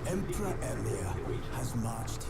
Emperor Emir has marched.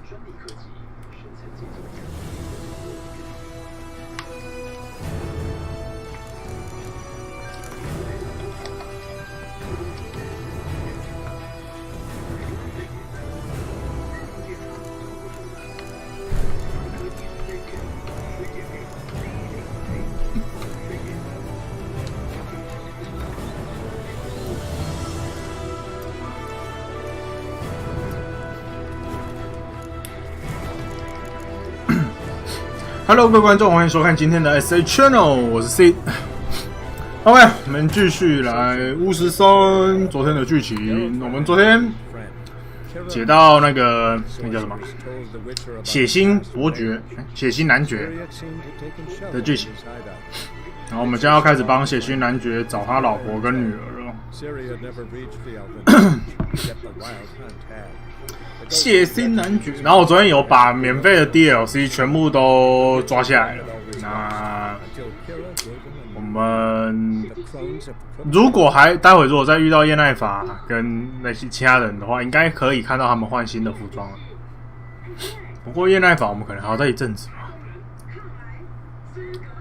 Hello， 各位观众，欢迎收看今天的 SA Channel， 我是 C。OK， 我们继续来巫师三昨天的剧情。我们昨天解到那个叫什么血腥伯爵、血腥男爵的剧情，然后我们将要开始帮血腥男爵找他老婆跟女儿了。血腥男爵，然后我昨天有把免费的 DLC 全部都抓下来了。那我们如果待会如果再遇到叶奈法跟那些其他人的话，应该可以看到他们换新的服装了。不过叶奈法我们可能还要再一阵子吧。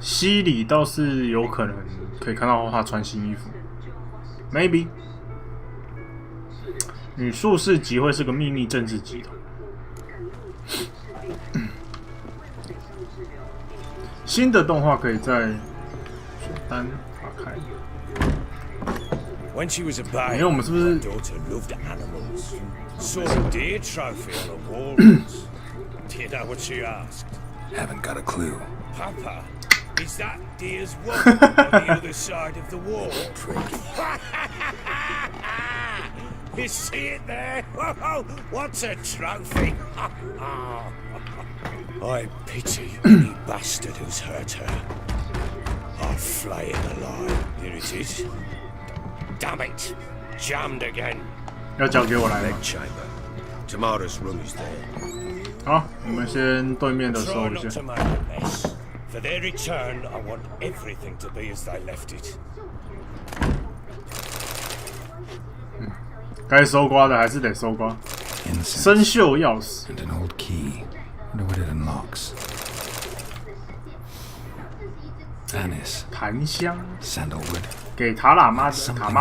西里倒是有可能可以看到他穿新衣服 ，maybe。女术士集会是个秘密政治集团。新的动画可以在选单打开。因为我们是不是？Haven't got a clue. Papa, is that deer's wool on the other side of the wall? You see it there? Whoa, what's a trophy? I pity any bastard who's hurt her. I'll flay it alive. Here it is. Damn it! Jammed again. 要交给我来了。 Leg chamber. Tamara's room is there. 好，我们先对面的收 Try 一 not 下 to。make a mess. For their return, I want everything to be as they left it. 该收刮的还是得收刮。 Incense 生锈钥匙， and an old key. Wonder what it unlocks. Anise, 檀香， sandalwood. 给塔玛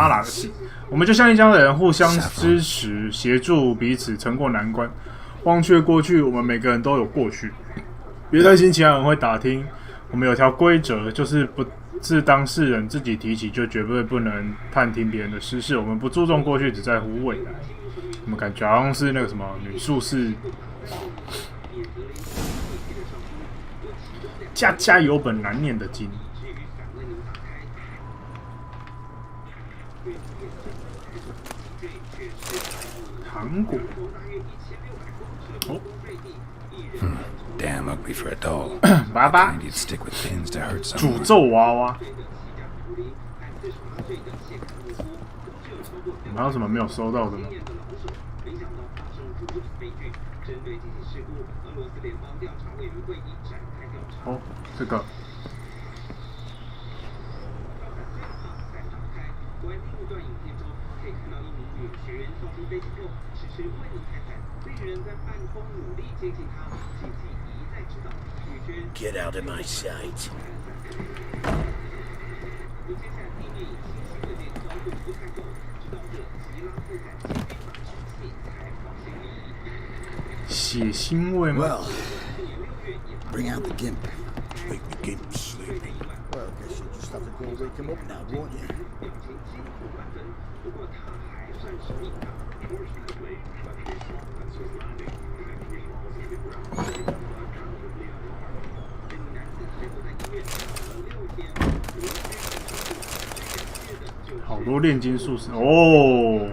拉的信。我们就像一家人，互相支持，协助彼此，撑过难关。忘却过去，我们每个人都有过去。别担心其他人会打听，我们有条规则，就是不是当事人自己提起，就绝对不能探听别人的私事。我们不注重过去，只在乎未来。我们感觉好像是那个什么女术士，家家有本难念的经。糖果，哦， Damn ugly for a doll. 爸爸， And you'd stick with pins to hurt 诅 someone. 咒娃娃。我们还有什么没有收到的吗？哦，这个。Get out of my sight. 血腥味吗？ Well, bring out the gimp. Make the gimp sleepy. Well, I guess you just have to go wake him up now, won't you? 好多炼金术士哦，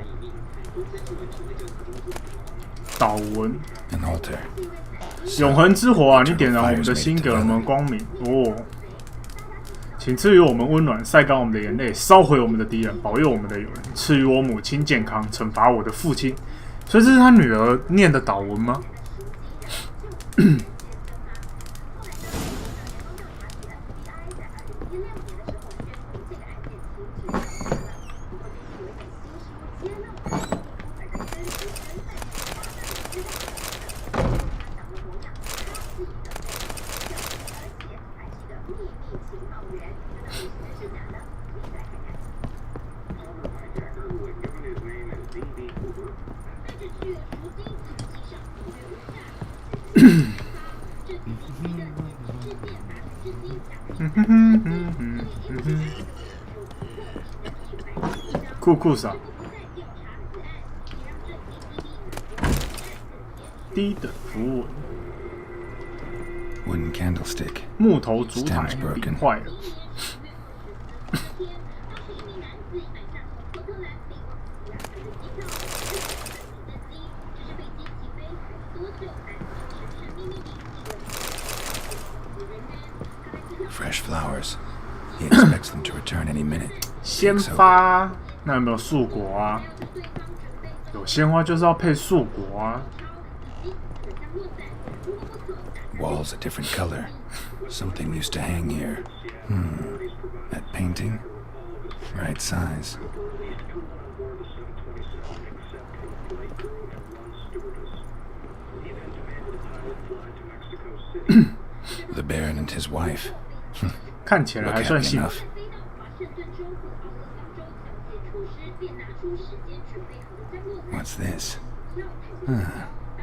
祷文， An altar. 永恒之火啊！你点燃我们的心，给了我们光明哦。请赐予我们温暖，晒干我们的眼泪，烧毁我们的敌人，保佑我们的友人，赐予我母亲健康，惩罚我的父亲。所以这是他女儿念的祷文吗？酷酷啥？低等符文， Wooden candlestick. 木头烛台 Stem's broken. 顶坏了。Fresh flowers. He expects them to return any minute. 鲜 Think so. 花，那有没有树果啊？有鲜花就是要配树果啊。 Walls a different color. Something used to hang here. That painting? Right size. The Baron and his wife. 看起来 Look 还算 happy 幸 enough. 福。 What's this?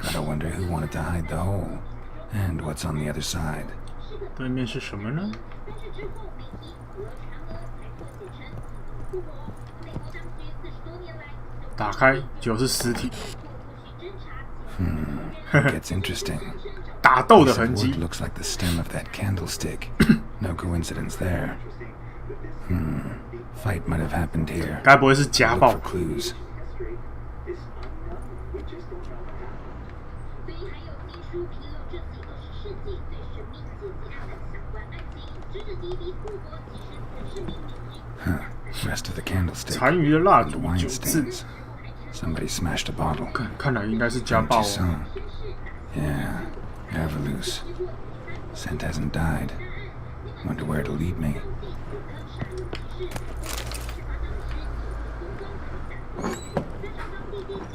Gotta wonder who wanted to hide the hole. And what's on the other side? 对面是什么呢？打开，就是尸体， Gets interesting. 打斗的 Piece of 痕迹 wood。looks like the stem of that candlestick. No coincidence there. Fight might have happened here. 该不会是家 Look 暴 for？ clues. 嗯 Rest of the candlestick. 残余的蜡 And 烛 wine 9字， stains. Somebody smashed a bottle. 看来应该是家暴 Empty 哦。 some. Yeah, Avalus. Scent hasn't died. Wonder where it'll lead me.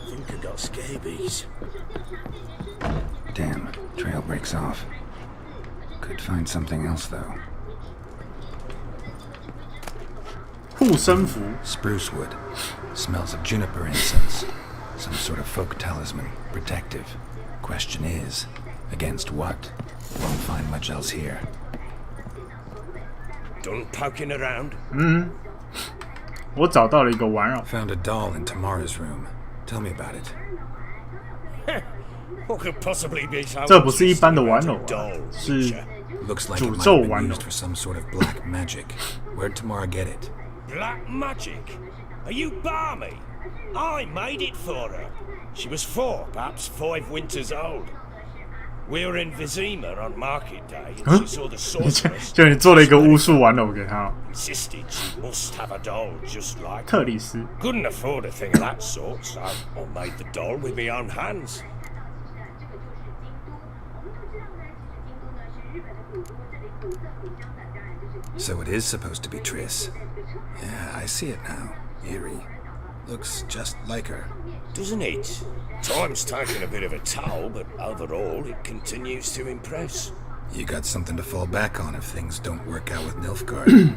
Think I got scabies. Damn, trail breaks off. Could find something else though. 护身符， Spruce wood. Smells of juniper incense. Some sort of folk talisman. Protective. Question is, against what? Won't find much else here. Done poking around? 我找到了一个玩偶， Found a doll in Tamara's room. Tell me about it. What could possibly be so 这不是一般的玩偶 interesting 啊 about a，doll, 是 creature? Looks like it might 诅咒 have been 玩偶 used for some sort of black magic. Where'd Tamara get it? Black magic? Are you balmy? I made it for her. She was 4, perhaps 5 winters old. We were in Vizima on market day, and she saw the 你 sorceress. 就你做了一个巫术玩偶给他， Insisted she must have a doll just like 特 her. 里斯。 Couldn't afford a thing of that sort, so I made the doll with my own hands. So it is supposed to be Triss. Yeah, I see it now. Eerie. Looks just like her. Doesn't it? Time's taken a bit of a toll, but overall it continues to impress. You got something to fall back on if things don't work out with Nilfgaard.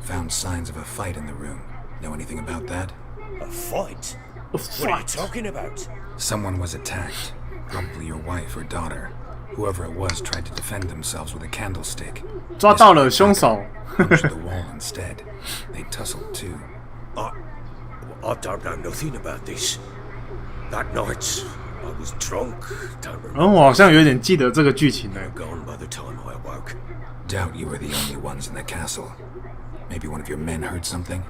Found signs of a fight in the room. Know anything about that? A fight? A What are you fight. talking about? Someone was attacked. Probably your wife or daughter. Whoever it was tried to defend themselves with a candlestick. 抓到了凶手。 Punched the wall instead. They tussled too. I don't know nothing about this. That night, I was drunk. Don't 嗯， remember. 我好像有点记得这个剧情呢。 Gone by the time I awoke. Doubt you were the only ones in the castle. Maybe one of your men heard something?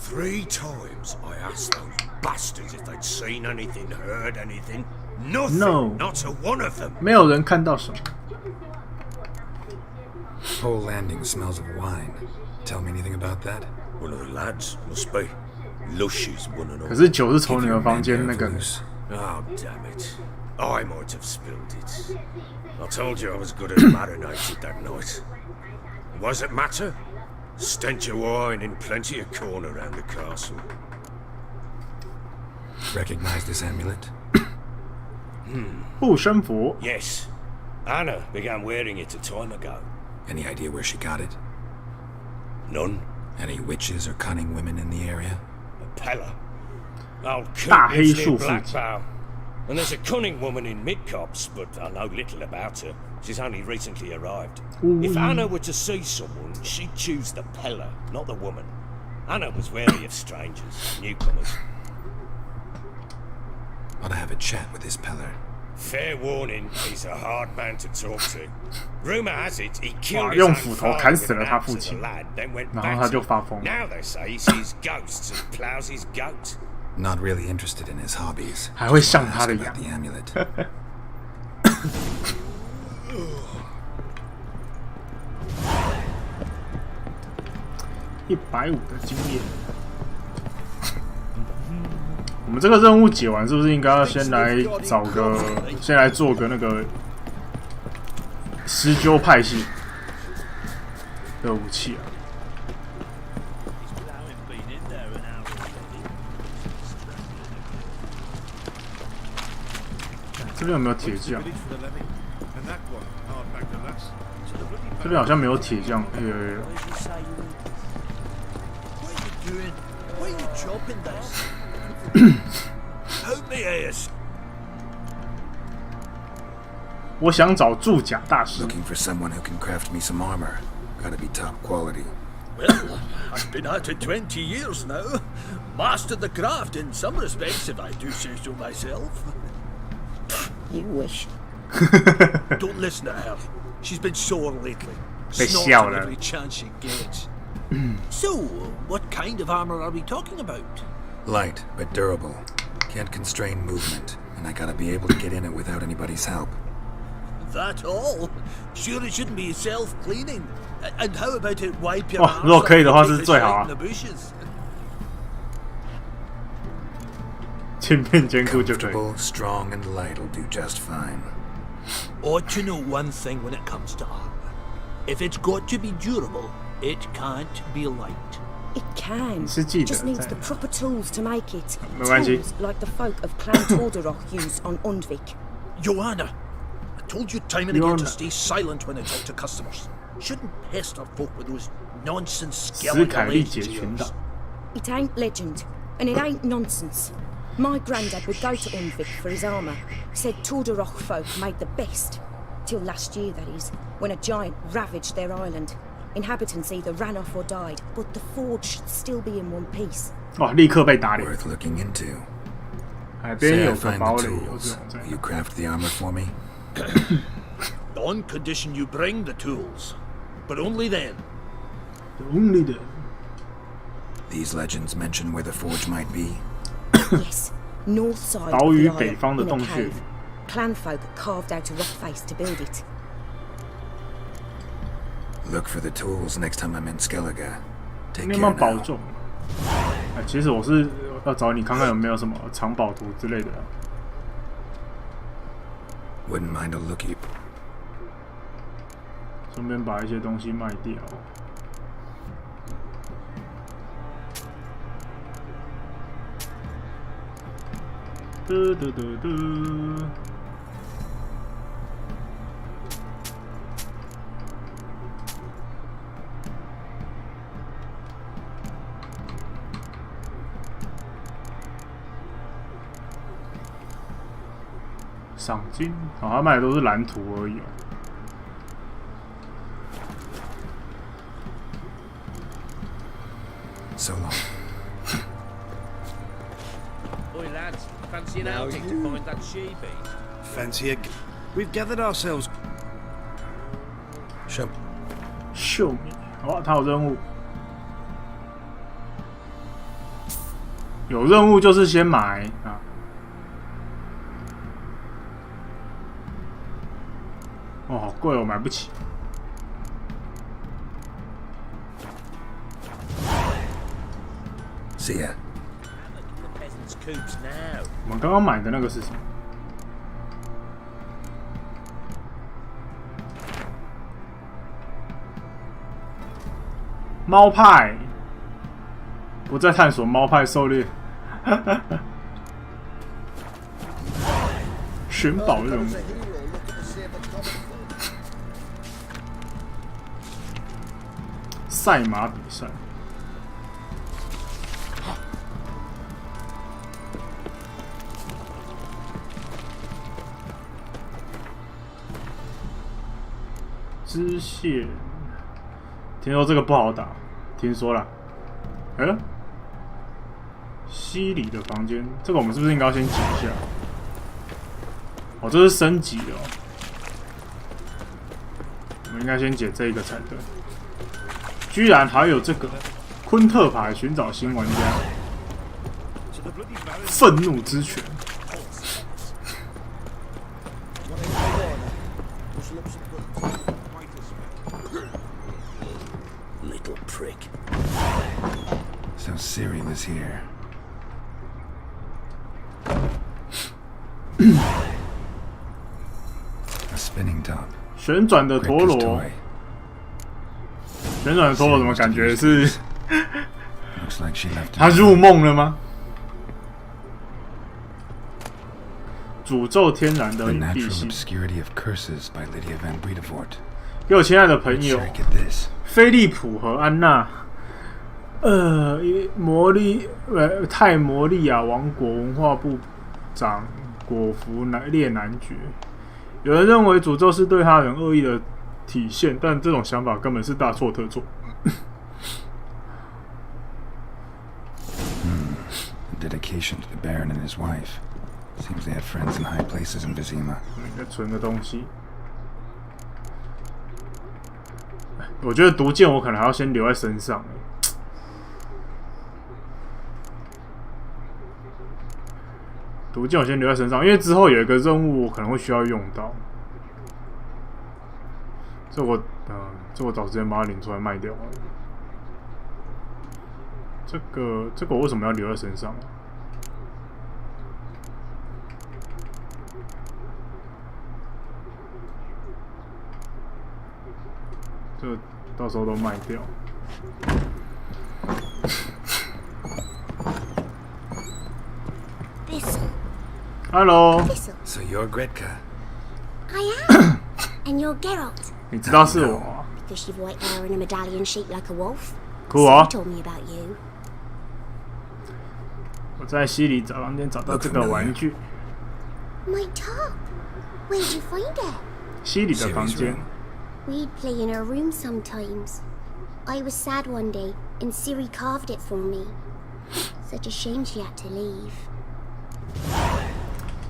3 times I asked those bastards if they'd seen anything, heard anything. Nothing. No. Not a one of them. 没有人看到什么。 Whole landing smells of wine. Tell me anything about that? One of the lads must be. Lush is one and all. 可是酒是从 Keep 你 your 们房 men 间 there 那 for 个 loose. Oh, damn it. I might have spilled it. I told you I was good at marinated that night. What does it matter? Stench of wine in plenty of corn around the castle. Recognize this amulet? 护身符， Yes. Anna began wearing it a time ago. Any idea where she got it? None. Any witches or cunning women in the area? A Pella. Old大 Coop 黑 lives 树 near 附近。 Blackbow. And there's a cunning woman in Midcops, but I know little about her. She's only recently arrived. If Anna were to see someone, she'd choose the Peller, not the woman. Anna was wary of strangers, newcomers. Ought to have a chat with this Peller. Fair warning, he's a hard man to talk to. Rumor has it he killed his 用 own 斧头 father 砍死 with 了 an 他 axe 父 as a 亲， lad, then went 然后他 back 就 to 发疯了。 Now they say he sees ghosts and plows his goat. Not really interested in his hobbies. 还会上 Ask 他的 about 羊 the amulet. 150的经验。我们这个任务解完，是不是应该要先来先来做个那个施灸派系的武器啊？这边有没有铁匠？这边好像没有铁匠。有。 Why are you chopping this? Help me, Ayers. 我想找铸甲大师。 Looking for someone who can craft me some armor. Gotta be top quality. Well, I've been at it 20 years now. Mastered the craft in some respects, if I do say so myself. You wish. Don't listen to her. She's been sore lately. 被 Snorts 笑 on 了。 every chance she gets. So, what kind of armor are we talking about? Light, but durable. Can't constrain movement, and I gotta be able to get in it without anybody's help. That all? Sure it shouldn't be self-cleaning. And how about it wipe your 哇， arms 如果可以的话 up 是 and take 最 the 好 shite 啊 in the bushes? 千片坚固就可以。 Comfortable, strong, and light will do just fine. Ought to know one thing when it comes to armor. If it's got to be durable, it can't be light. It can. 是记得 Just needs 在 the proper tools to make it. 没关系。 Tools like the folk of Clan Tordarroch used on Undvik. Joanna, I told you time and again to Joanna. stay silent when I talk to customers. Shouldn't pester folk with those nonsense 史 skeletal 凯利 legends 解 of 群岛 yours.， It ain't legend, and it ain't nonsense. My granddad would go to Undvik for his armour. Said Tordarroch folk made the best. Till last year, that is, when a giant ravaged their island. Inhabitants either ran off or died, but the forge should still be in one piece. 哇，立刻被打脸。 Worth looking into. 海边 Say 有 I 个 find 堡 the 垒，有这 tools. 种在 Will you craft the armor for me? On condition you bring the tools. But only then. Only the These legends mention where the forge might be. Yes, north side 岛 of 屿 the 北 isle, 方的 in a 洞穴 cave. Clan folk carved out a rock face to build it. Look for the tools next time I'm in Skellige. 你 Take 有没有 care 保 now. 重？哎，其实我是要找你看看有没有什么藏宝图之类的。 Wouldn't mind a looky. 顺便把一些东西卖掉。嘟嘟嘟嘟。赏金，好，他卖的都是蓝图而已哦。 So long. Oi lads, fancy an outing to find that she-beast? Fancy a... We've gathered ourselves... Show. 秀米，好，他有任务，有任务就是先买啊。哦，好贵哦，买不起。 See ya. The peasants' coops now. 我们刚刚买的那个是什么？猫派，不再探索猫派狩猎。寻宝任务。赛马比赛。 Oi 支线，听说这个不好打，听说了。西里的房间，这个我们是不是应该要先解一下？哦，这是升级的哦，我们应该先解这个才对。居然还有这个昆特牌寻找新玩家，愤怒之泉。Little prick. So Ciri was here. A spinning top. 旋转的陀 Gretka's 螺， toy. 旋转的陀螺怎么感觉是 Looks like she left 他 it. 入梦了吗？诅咒天然 The 的隐 natural 蔽系， obscurity of curses by Lydia Van Bredevoort. 给我亲爱的朋友 Sure get this. 菲利普和安娜，泰摩利亚王国文化部长果弗列男爵。有人认为诅咒是对他人恶意的体现，但这种想法根本是大错特错。Dedication to the Baron and his wife. Seems they had friends in high places in Vizima. 应该存个东西。我觉得毒箭我可能还要先留在身上。毒箭我先留在身上，因为之后有一个任务我可能会需要用到。这我找时间把它领出来卖掉好了。这个我为什么要留在身上啊？这个到时候都卖掉。Thistle. Hello， Thistle. So you're Gretka. I am. And you're Geralt. 你知道是我啊？ Because you've white hair and a medallion shaped like a wolf. Cool 啊 Ciri told me about you. 我在西里找房间找到这个玩具， My top. Where'd you find it? 西里的房 Ciri's 间 room.。We'd play in her room sometimes. I was sad one day, and Ciri carved it for me. Such a shame she had to leave.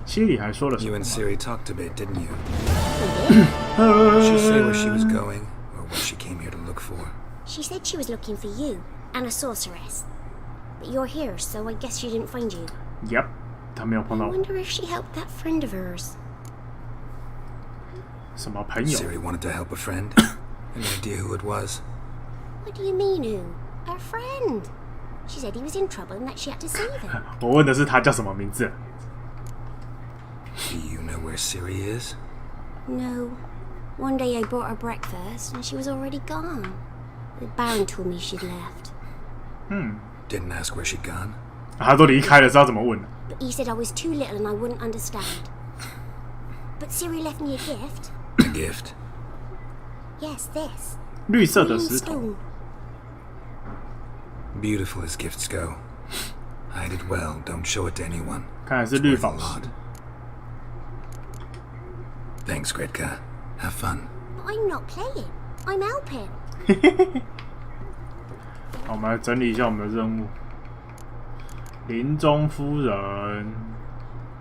西里还说了什 You 么 and 吗？ Ciri talked a bit, didn't you? We did. Did she say where she was going, or what she came here to look for? She said she was looking for you, and a sorceress. But you're here, so I guess she didn't find you. Yep， 他没有碰 I 到我 wonder if she helped that friend of hers. 什么朋友。 Ciri wanted to help a friend. Any idea who it was? What do you mean, who? Our friend. She said he was in trouble and that she had to save him. 我问的是他叫什么名字。 Do you know where Ciri is? No. One day I brought her breakfast and she was already gone. The Baron told me she'd left. Didn't ask where she'd gone. 他都离开了，知道怎么问了？ But he said I was too little and I wouldn't understand. But Ciri left me a gift. A gift. Yes, this. 绿色的 Green 石头， stone. Beautiful as gifts go. Hide it well. Don't show it to anyone. 看来是绿 Worth a 宝石 lot.。Thanks, Gretka. Have fun. But I'm not playing. I'm helping. 好，我们来整理一下我们的任务。林中夫人，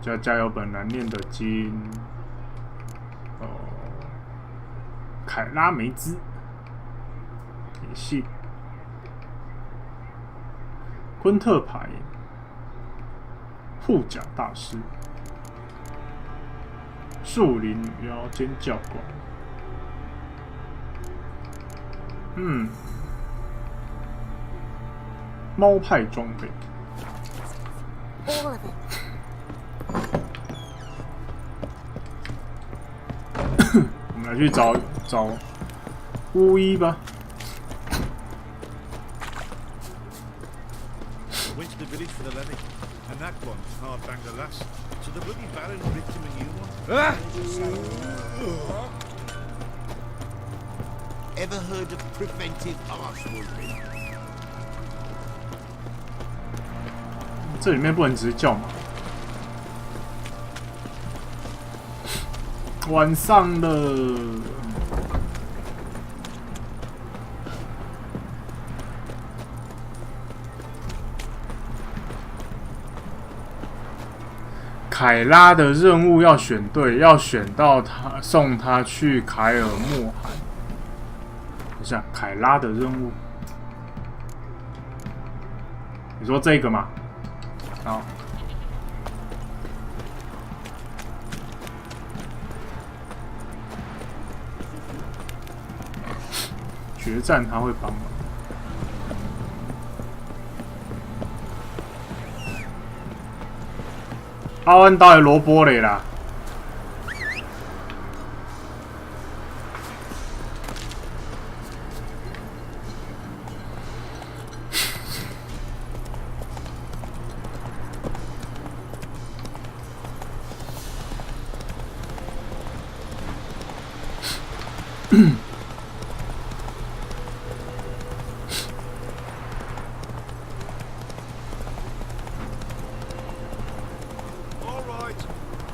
家有本难念的经。凯拉梅兹，也是。昆特牌，护甲大师，树林女妖兼教官。猫派装备。 All of it. 我们来去找巫医吧。 I went to the village for the levy, and that one hard banged the lass. So the bloody Baron ripped him a new one. Ever heard of preventive arse wounding? 这里面不能只是叫马。晚上了，凯拉的任务要选对，要选到他送他去凯尔莫罕。等一下，凯拉的任务，你说这个吗？好。决战他会帮忙。阿恩到底萝卜嘞啦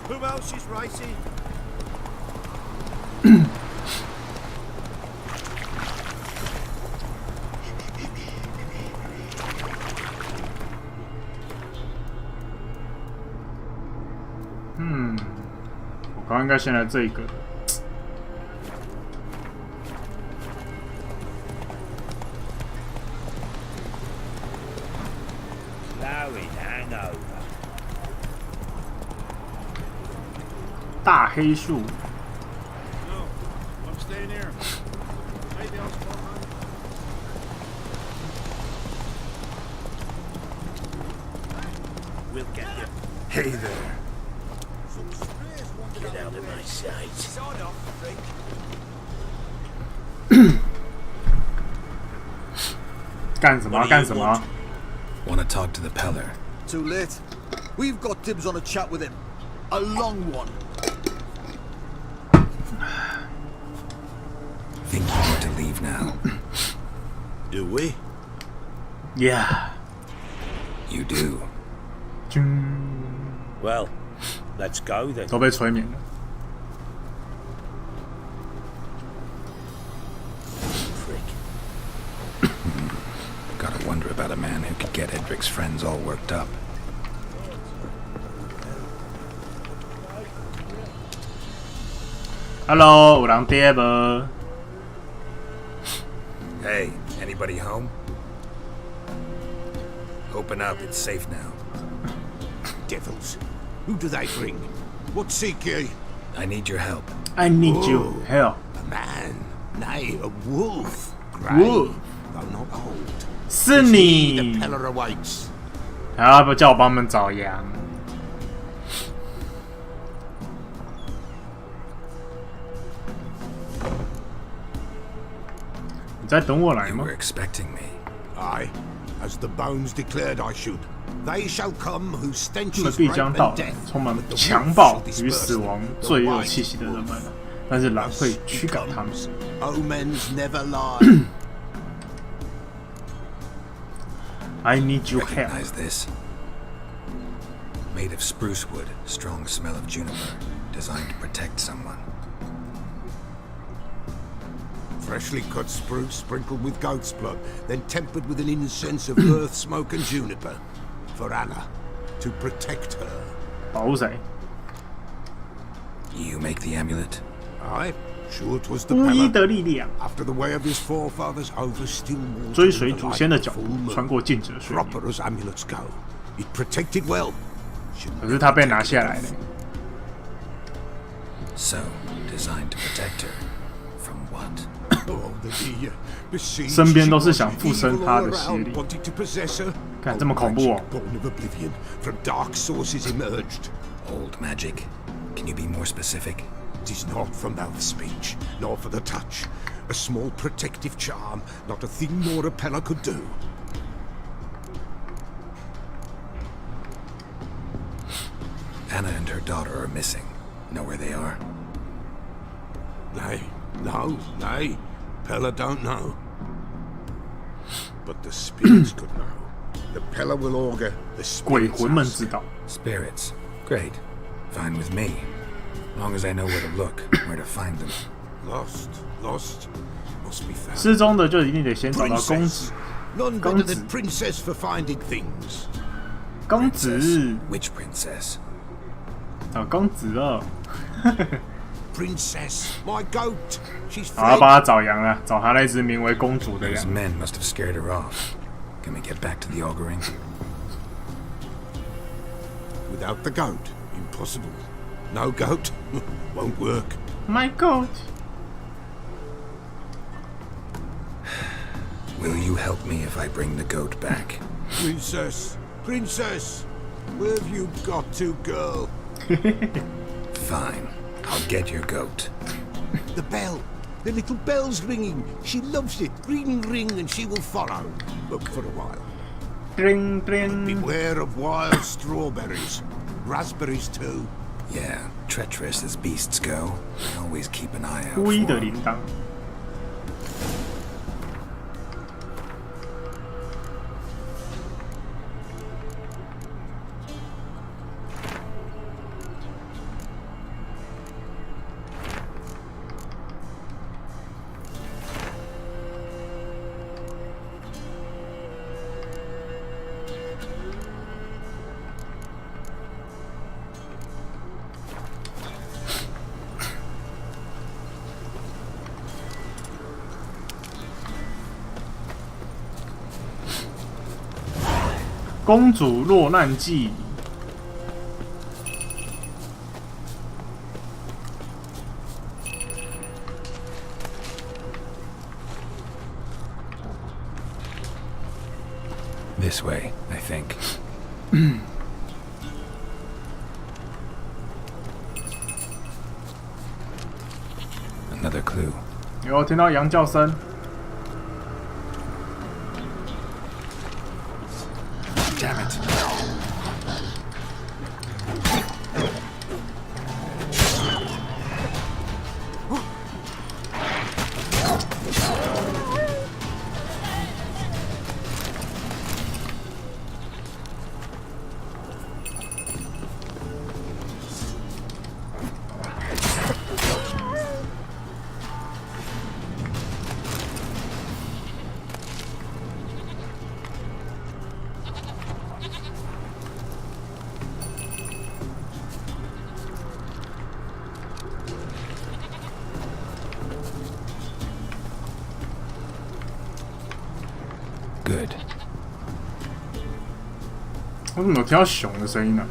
！Who else is racing? Hmm. 我刚刚应该先来这个。大黑树。No, I'm staying here. Maybe I'll spot her. We'll get you. Hey there. Get out of my sight. 干什么？干什么？ Want to talk to the Peller? Too late. We've got dibs on a chat with him. A long one. Think you want to leave now? Do we? Yeah. You do. Well, let's go then. 都被催眠了。 Gotta wonder about a man who could get Edric's friends all worked up. Hello， 有人爹无？ Hey, anybody home? Open up, it's safe now. Devils. Who do they bring? What seek ye? I need your help. I need you help. A man. Nay, a wolf. Grey, Wolf. though not old. 是 The 你。 Peller awaits. 要不叫我帮他们找羊？你在等我来 You 吗 were expecting me. Aye, as the bones declared I should. They shall come whose stench 他们 is 必 rape 将到 and 来 death. 充满 but the 强 wolf 暴 shall 与 disperse 死亡 them. 罪 The 恶 wise 气息的人们 wolf. 但是狼会 Thus 驱 he 赶他们。 comes. Omens never lie. I need you help. Recognize this? Made of spruce wood, strong smell of juniper, designed to protect someone. Freshly cut spruce sprinkled with goat's blood, then tempered with an incense of earth, smoke, and juniper. For Anna, to protect her. 保护谁？ You make the amulet? Aye, sure it was the 巫医 Peller. 的力量， After the way of his forefathers over still water 追 in 随 the 祖 light 先的 of 脚 full 步， moon. 穿过静止的水面。 Proper as amulets go. It protected well. Should 可是他被拿下来了。 So, designed to protect her. From what? Oh, the dear. Besieged 身边 she 都是 was, 想附身 evil 他 all 的邪 around, 灵。 wanted to possess her. 看这么恐怖哦！ Born of oblivion, from dark sources emerged. Old magic? Can you be more specific? It is not for mouth speech, nor for the touch. A small protective charm, not a thing more a Peller could do. Anna and her daughter are missing. Know where they are? Nay, no, nay. Peller don't know. But the spirits could know. The Peller will augur the 鬼 spirits 魂们 ask. 知道。 Spirits. Great. Fine with me. Long as I know where to look, where to find them. Lost, lost, must be found. 失踪的就一定得先找到公 Princess. 子。 None better 公子 than Princess for finding things. 公子， Which princess? 找公子哦。Princess, my goat. She's 好，要 free. 帮他找羊了，找他那只名为公主的 Those 羊。 men must have scared her off. Can we get back to the auguring? Without the goat, impossible. No goat, won't work. My God！ Will you help me if I bring the goat back? Princess, princess, where have you got to, girl? Fine. I'll get your goat. The bell. The little bell's ringing. She loves it. Ring, ring, and she will follow. But for a while. Dring dring。 Beware of wild strawberries. Raspberries, too. Yeah, treacherous as beasts go. I always keep an eye out 故意 for 的 'em. 铃铛。公主落难记。This way, I think. Another clue. 有听到羊叫声。 Damn it. Good. 我怎么有听到熊的声音呢、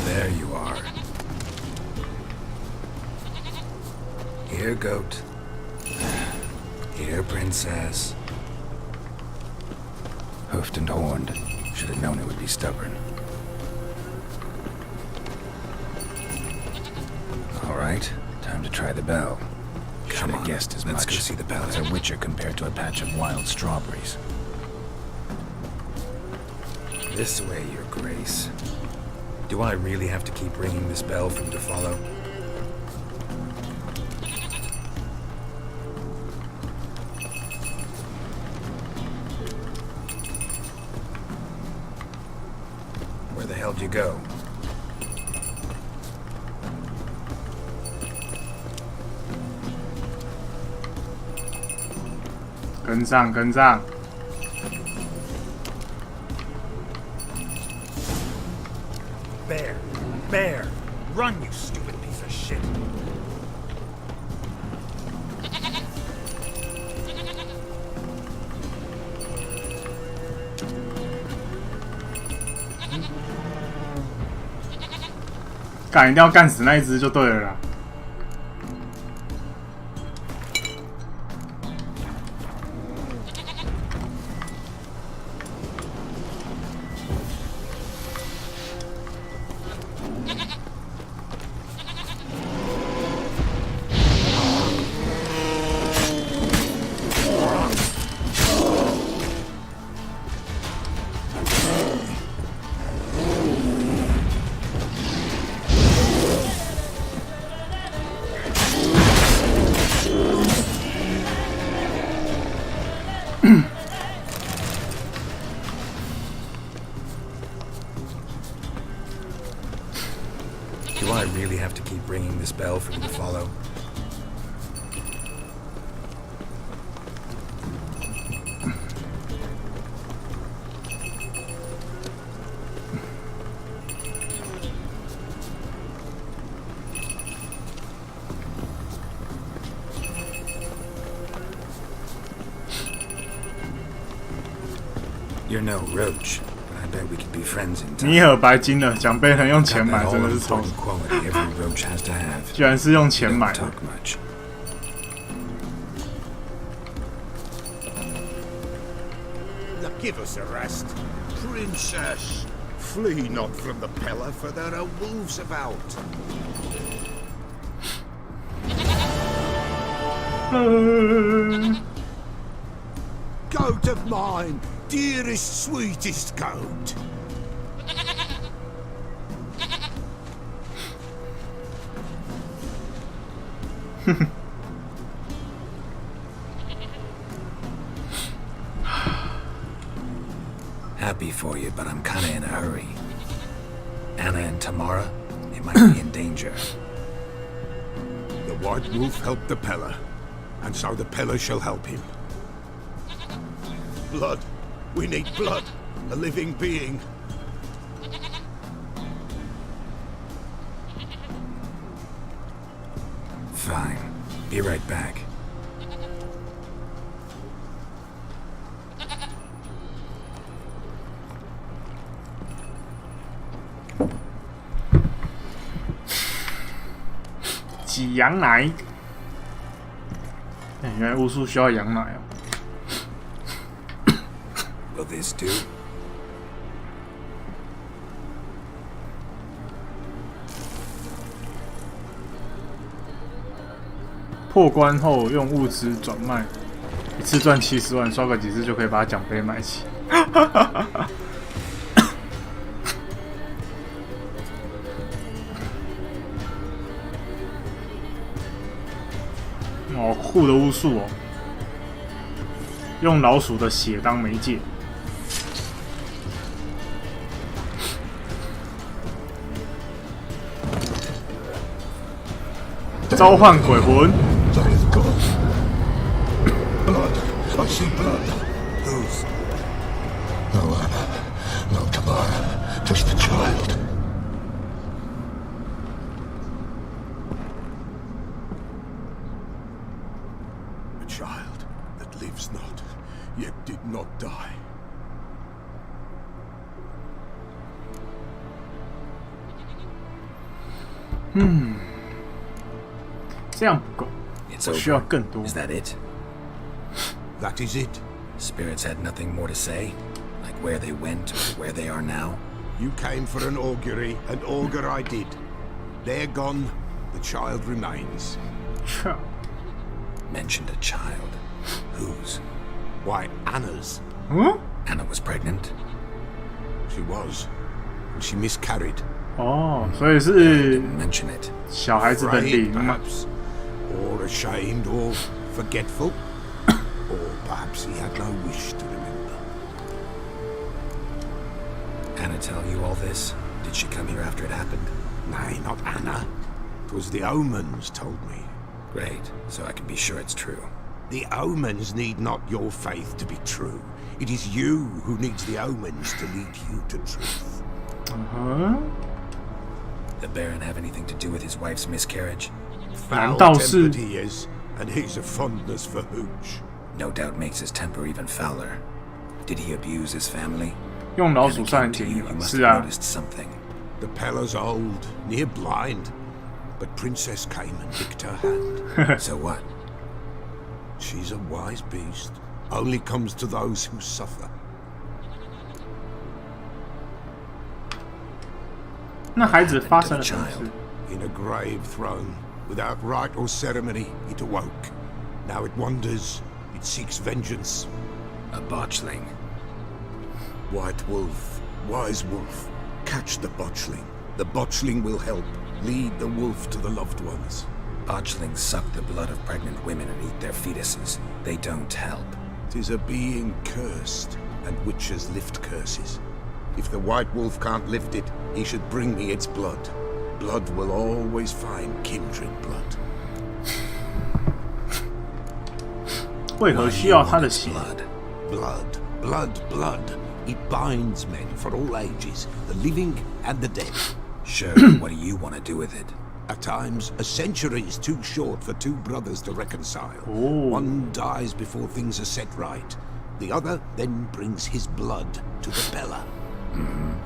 There you are. Here, goat. Here, princess. Hoofed and horned. Should have known it would be stubborn. All right, time to try the bell. Should have guessed as much. Let's go see the bell. It's a witcher compared to a patch of wild strawberries. This way, your grace. Do I really have to keep ringing this bell for you to follow? Where the hell do you go? "跟上，跟上！ Bear! Bear! Run, you stupid piece of shit! "干，一定要干死那一只就对了啦。keep ringing this bell for you to follow? You're no roach, but I bet we could be friends in 尼 time. 尔白金了，奖杯能用钱 Got 买， that 真的是聪 all-important quality every roach has to have. 居然是用钱 Don't 买的。 talk much. Now give us a rest. Princess, flee not from the Pella, for there are wolves about. Goat of mine, dearest, sweetest goat. Happy for you, but I'm kinda in a hurry. Anna and Tamara, they might be in danger. The White Wolf helped the Pella, and so the Pella shall help him. Blood. We need blood. A living being. Fine. Be right back. 挤羊奶。原来巫术需要羊奶哦。 Will this do? 破关后用物资转卖，一次赚70万，刷个几次就可以把奖杯买齐。哦，酷的巫术哦！用老鼠的血当媒介，召唤鬼魂。 Blood. I see blood. Whose? No Anna, no Tamara, just the child. A child that lives not, yet did not die. 这样不够， It's 我需要 over. 更多。 Is that it? That is it. Spirits had nothing more to say? Like where they went or where they are now? You came for an augury, and augur I did. They're gone. The child remains. Mentioned a child. Whose? Why, Anna's. 嗯， Anna was pregnant? She was. And she miscarried. 哦，所以是 Didn't mention it. 小孩子的 Afraid, 灵嘛？ perhaps. Or ashamed, or forgetful. Or perhaps he had no wish to remember. Anna tell you all this? Did she come here after it happened? Nay, not Anna. 'Twas the omens told me. Great, so I can be sure it's true. The omens need not your faith to be true. It is you who needs the omens to lead you to truth. 嗯， The Baron have anything to do with his wife's miscarriage? 难道是 Foul-tempered he is, and he's a fondness for hooch. No doubt makes his temper even fouler. Did he abuse his family? 用老鼠 Anna 算 came 很 to 便宜 you, 嘛？ you must 是 have 啊， noticed something. The Pella's old, near blind, but Princess came and licked her hand. So what? She's a wise beast. Only comes to those who suffer. 那孩子发生了什么事？ In a grave throne, without rite or ceremony, it awoke. Now it wanders, it seeks vengeance. A botchling. White wolf, wise wolf, catch the botchling. The botchling will help, lead the wolf to the loved ones. Botchlings suck the blood of pregnant women and eat their fetuses. They don't help. 'Tis a being cursed, and witches lift curses. If the white wolf can't lift it, he should bring me its blood. blood will always find kindred blood. 为何需要他的血？ Blood. It binds men for all ages, the living and the dead. Sure, what do you want to do with it? At times, a century is too short for two brothers to reconcile. Oh. One dies before things are set right. The other then brings his blood to the Pellar.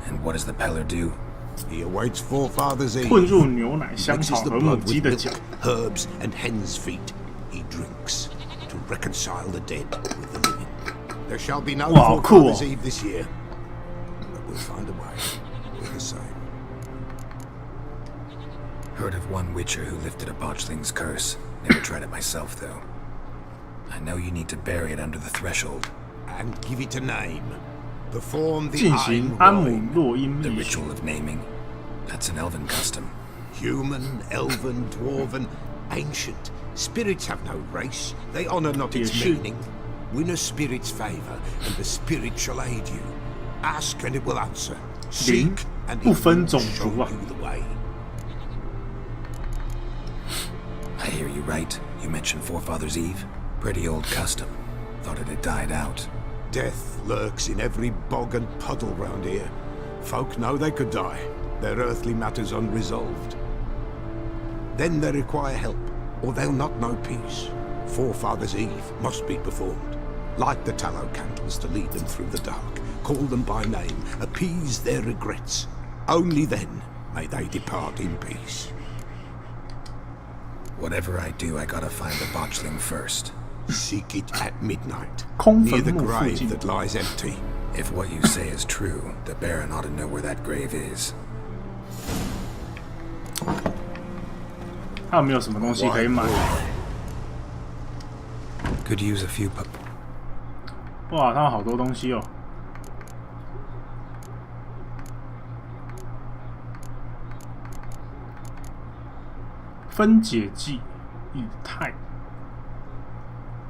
And what does the Pellar do? He awaits Forefathers' Eve. 混入牛奶、香 Mixes 草 the 和母 blood 鸡 with 的 milk, 脚。 herbs, and hen's feet. He drinks to reconcile the dead with the living. There shall be no Wow, Forefathers' cool. Eve this year, but we'll find a way. We're the same. Heard of one witcher who lifted a botchling's curse. Never tried it myself, though. I know you need to bury it under the threshold. And give it a name. Perform the 进行安姆 Einweihung. 洛因 The 秘术。 ritual of naming. That's an elven custom. Human, elven, dwarven, ancient. Spirits have no race. They honor not its 也是。 meaning. Win a spirit's favor, and the spirit shall aid you. Ask, and it will answer. Seek, and 不 it 分 will 种 show 族啊。 you the way. I hear you right. You mentioned Forefathers' Eve. Pretty old custom. Thought it had died out. Death lurks in every bog and puddle round here. Folk know they could die, their earthly matters unresolved. Then they require help, or they'll not know peace. Forefathers' Eve must be performed. Light the tallow candles to lead them through the dark. Call them by name, appease their regrets. Only then may they depart in peace. Whatever I do, I gotta find the botchling first. Seek it at midnight, 空 near 坟 the 墓附 grave 近。 that lies empty. If what you say is true, the Baron ought to know where that grave is. 还有没有什么东西可以买？ Could use a few pu- 哇，他有好多东西哦。分解剂、以太、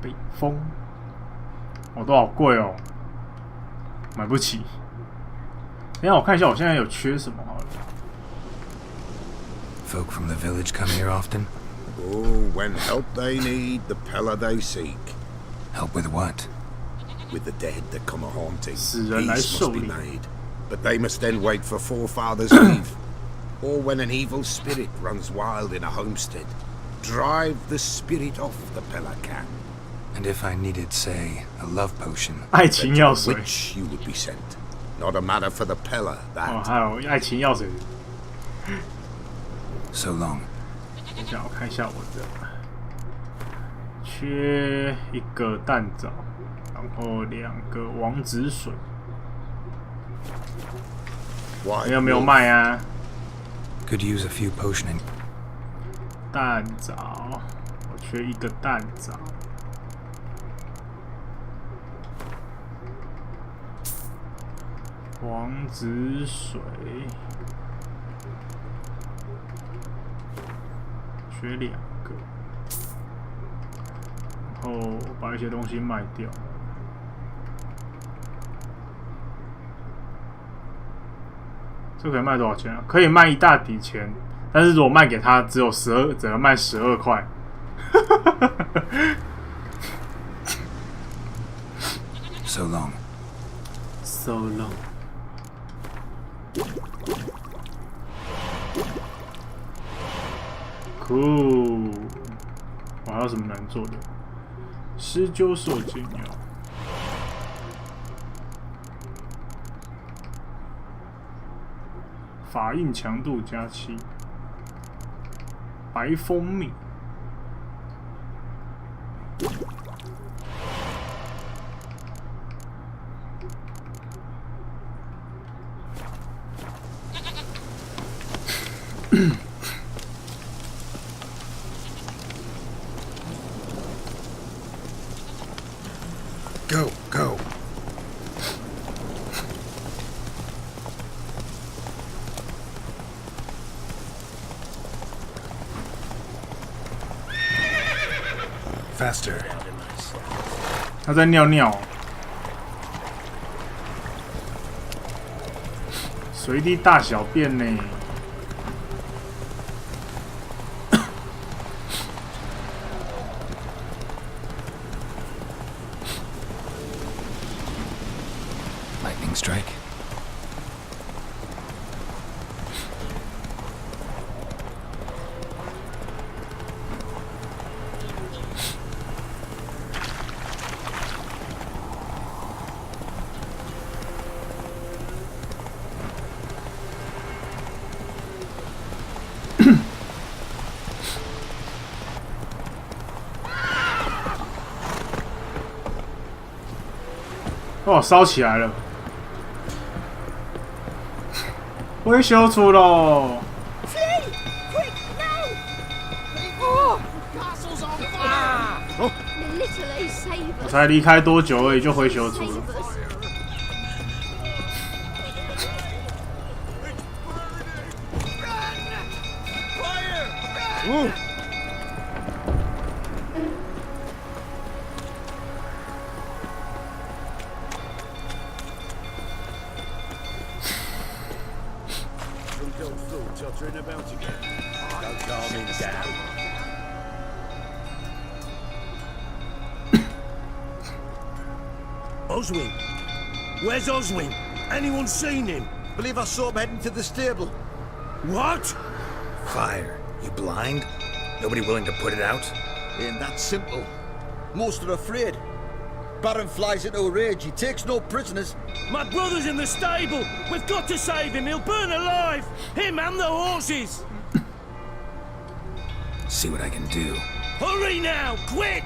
北风，哦，都好贵哦，买不起。等一下我看一下，我现在有缺什么好了。 Folk from the village come here often? Oh, when help they need, the Pellar they seek. Help with what? With the dead that come a haunting, 死人来 peace 受 must be 理。 made. But they must then wait for Forefathers' Eve. Or when an evil spirit runs wild in a homestead. Drive the spirit off the Pellar can. And if I needed, say, a love potion, 爱情药水 Which you would be sent. Not a matter for the Pellar, 哦， that. 还有爱情药水。 so long. 等一下，我看一下我的，缺一个蛋枣，然后2个王子水， Why 你有没有卖啊？ Could use a few potion and 蛋枣，我缺一个蛋枣。王子水，缺2个，然后把一些东西卖掉。这可以卖多少钱啊？可以卖一大笔钱，但是如果卖给他，只有12，只能卖12块。so long. So long. Cool. 我还有什么难做的？施灸受精药。法印强度加7，白蜂蜜。Go, go. Faster. 他在尿尿，随地大小便呢。strike?哦，烧起来了，维修出喽！我才离开多久而已，就回修出了。Oswin? Where's Oswin? Anyone seen him? Believe I saw him heading to the stable. What? Fire. You blind? Nobody willing to put it out? Ain't that simple. Most are afraid. Baron flies into a rage. He takes no prisoners. My brother's in the stable. We've got to save him. He'll burn alive. Him and the horses. See what I can do. Hurry now, quick!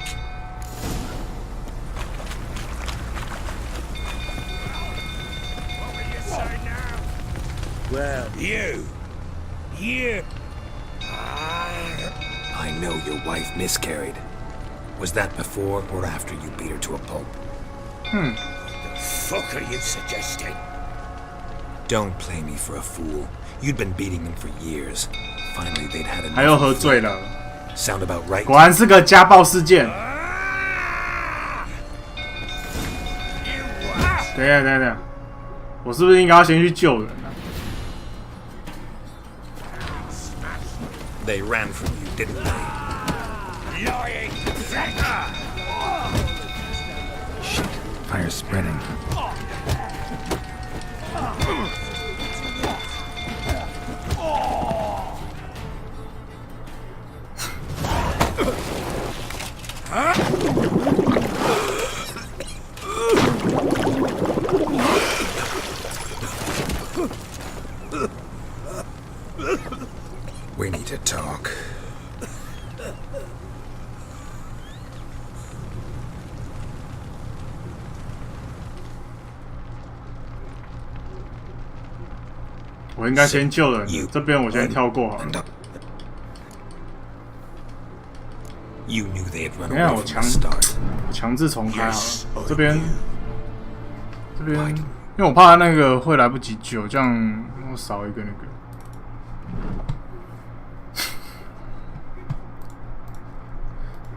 What will you say now? Well, you. I know your wife miscarried. Was that before or after you beat her to a pulp? What the fuck are you suggesting? Don't play me for a fool. You'd been beating them for years. Finally, they'd had enough. 还又喝醉了， Sound about right. 果然是个家暴事件。等一下，等一下，我是不是应该要先去救人啊？ They ran from you, didn't they? Lying! Shit, fire's spreading. We need to talk. 我应该先救人，这边我先跳过好了。 You knew they had run 等一下， away 我 from the start. 强制重开好了。这边，因为我怕那个会来不及救，这样我少一个那个。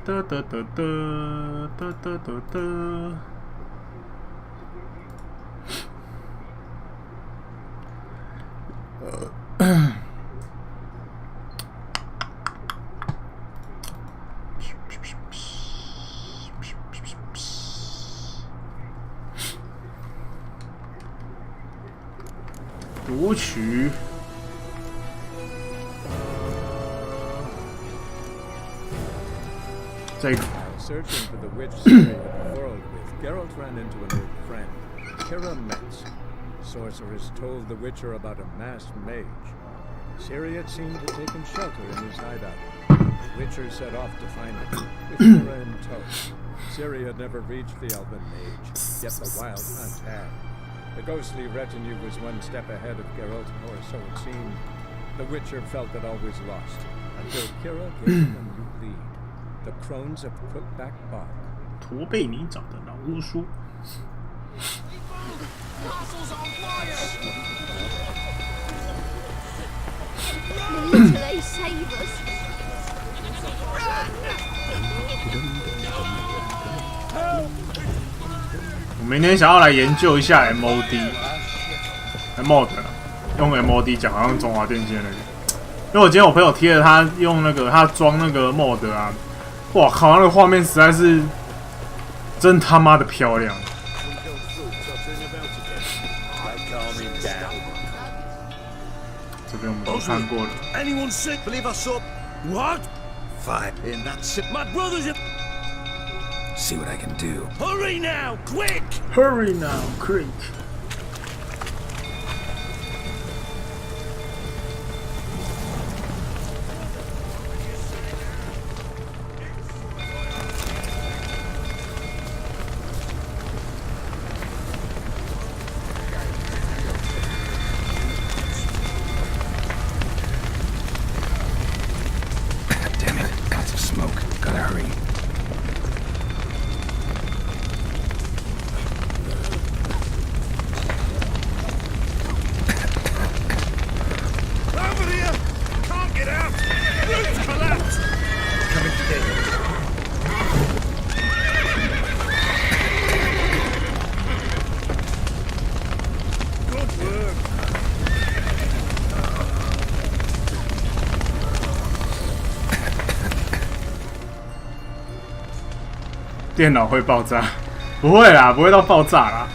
哒哒哒哒哒哒哒哒。读取。 Searching for the witch Ciri had quarreled with, Geralt ran into an old friend, Kira Metz. Sorceress told the Witcher about a masked mage. Ciri had seemed to take him shelter in his hideout. The Witcher set off to find him, with Kira in tow. Ciri had never reached the elven mage, yet the wild hunt had. The ghostly retinue was one step ahead of Geralt, or so it seemed. The Witcher felt that all was lost, until Kira gave him a new lead. The Crones of Crookback Bog. 驼背泥沼的老巫书。 They save us. 我明天想要来研究一下 MOD， 用 MOD 讲，好像中华电信那个。因为我今天我朋友贴了他用那个他装那个 mod 啊，哇靠，那个画面实在是真他妈的漂亮。都看过了。 Anyone sick? Believe us up. What? Fine. In that sip. My brother's in... See what I can do. Hurry now, quick! Hurry now, quick！ Damn it, lots of smoke. Gotta hurry. Over here! Can't get out! Roof collapsed! Coming to get you. Good work. 电脑会爆炸？不会啦，不会到爆炸啦。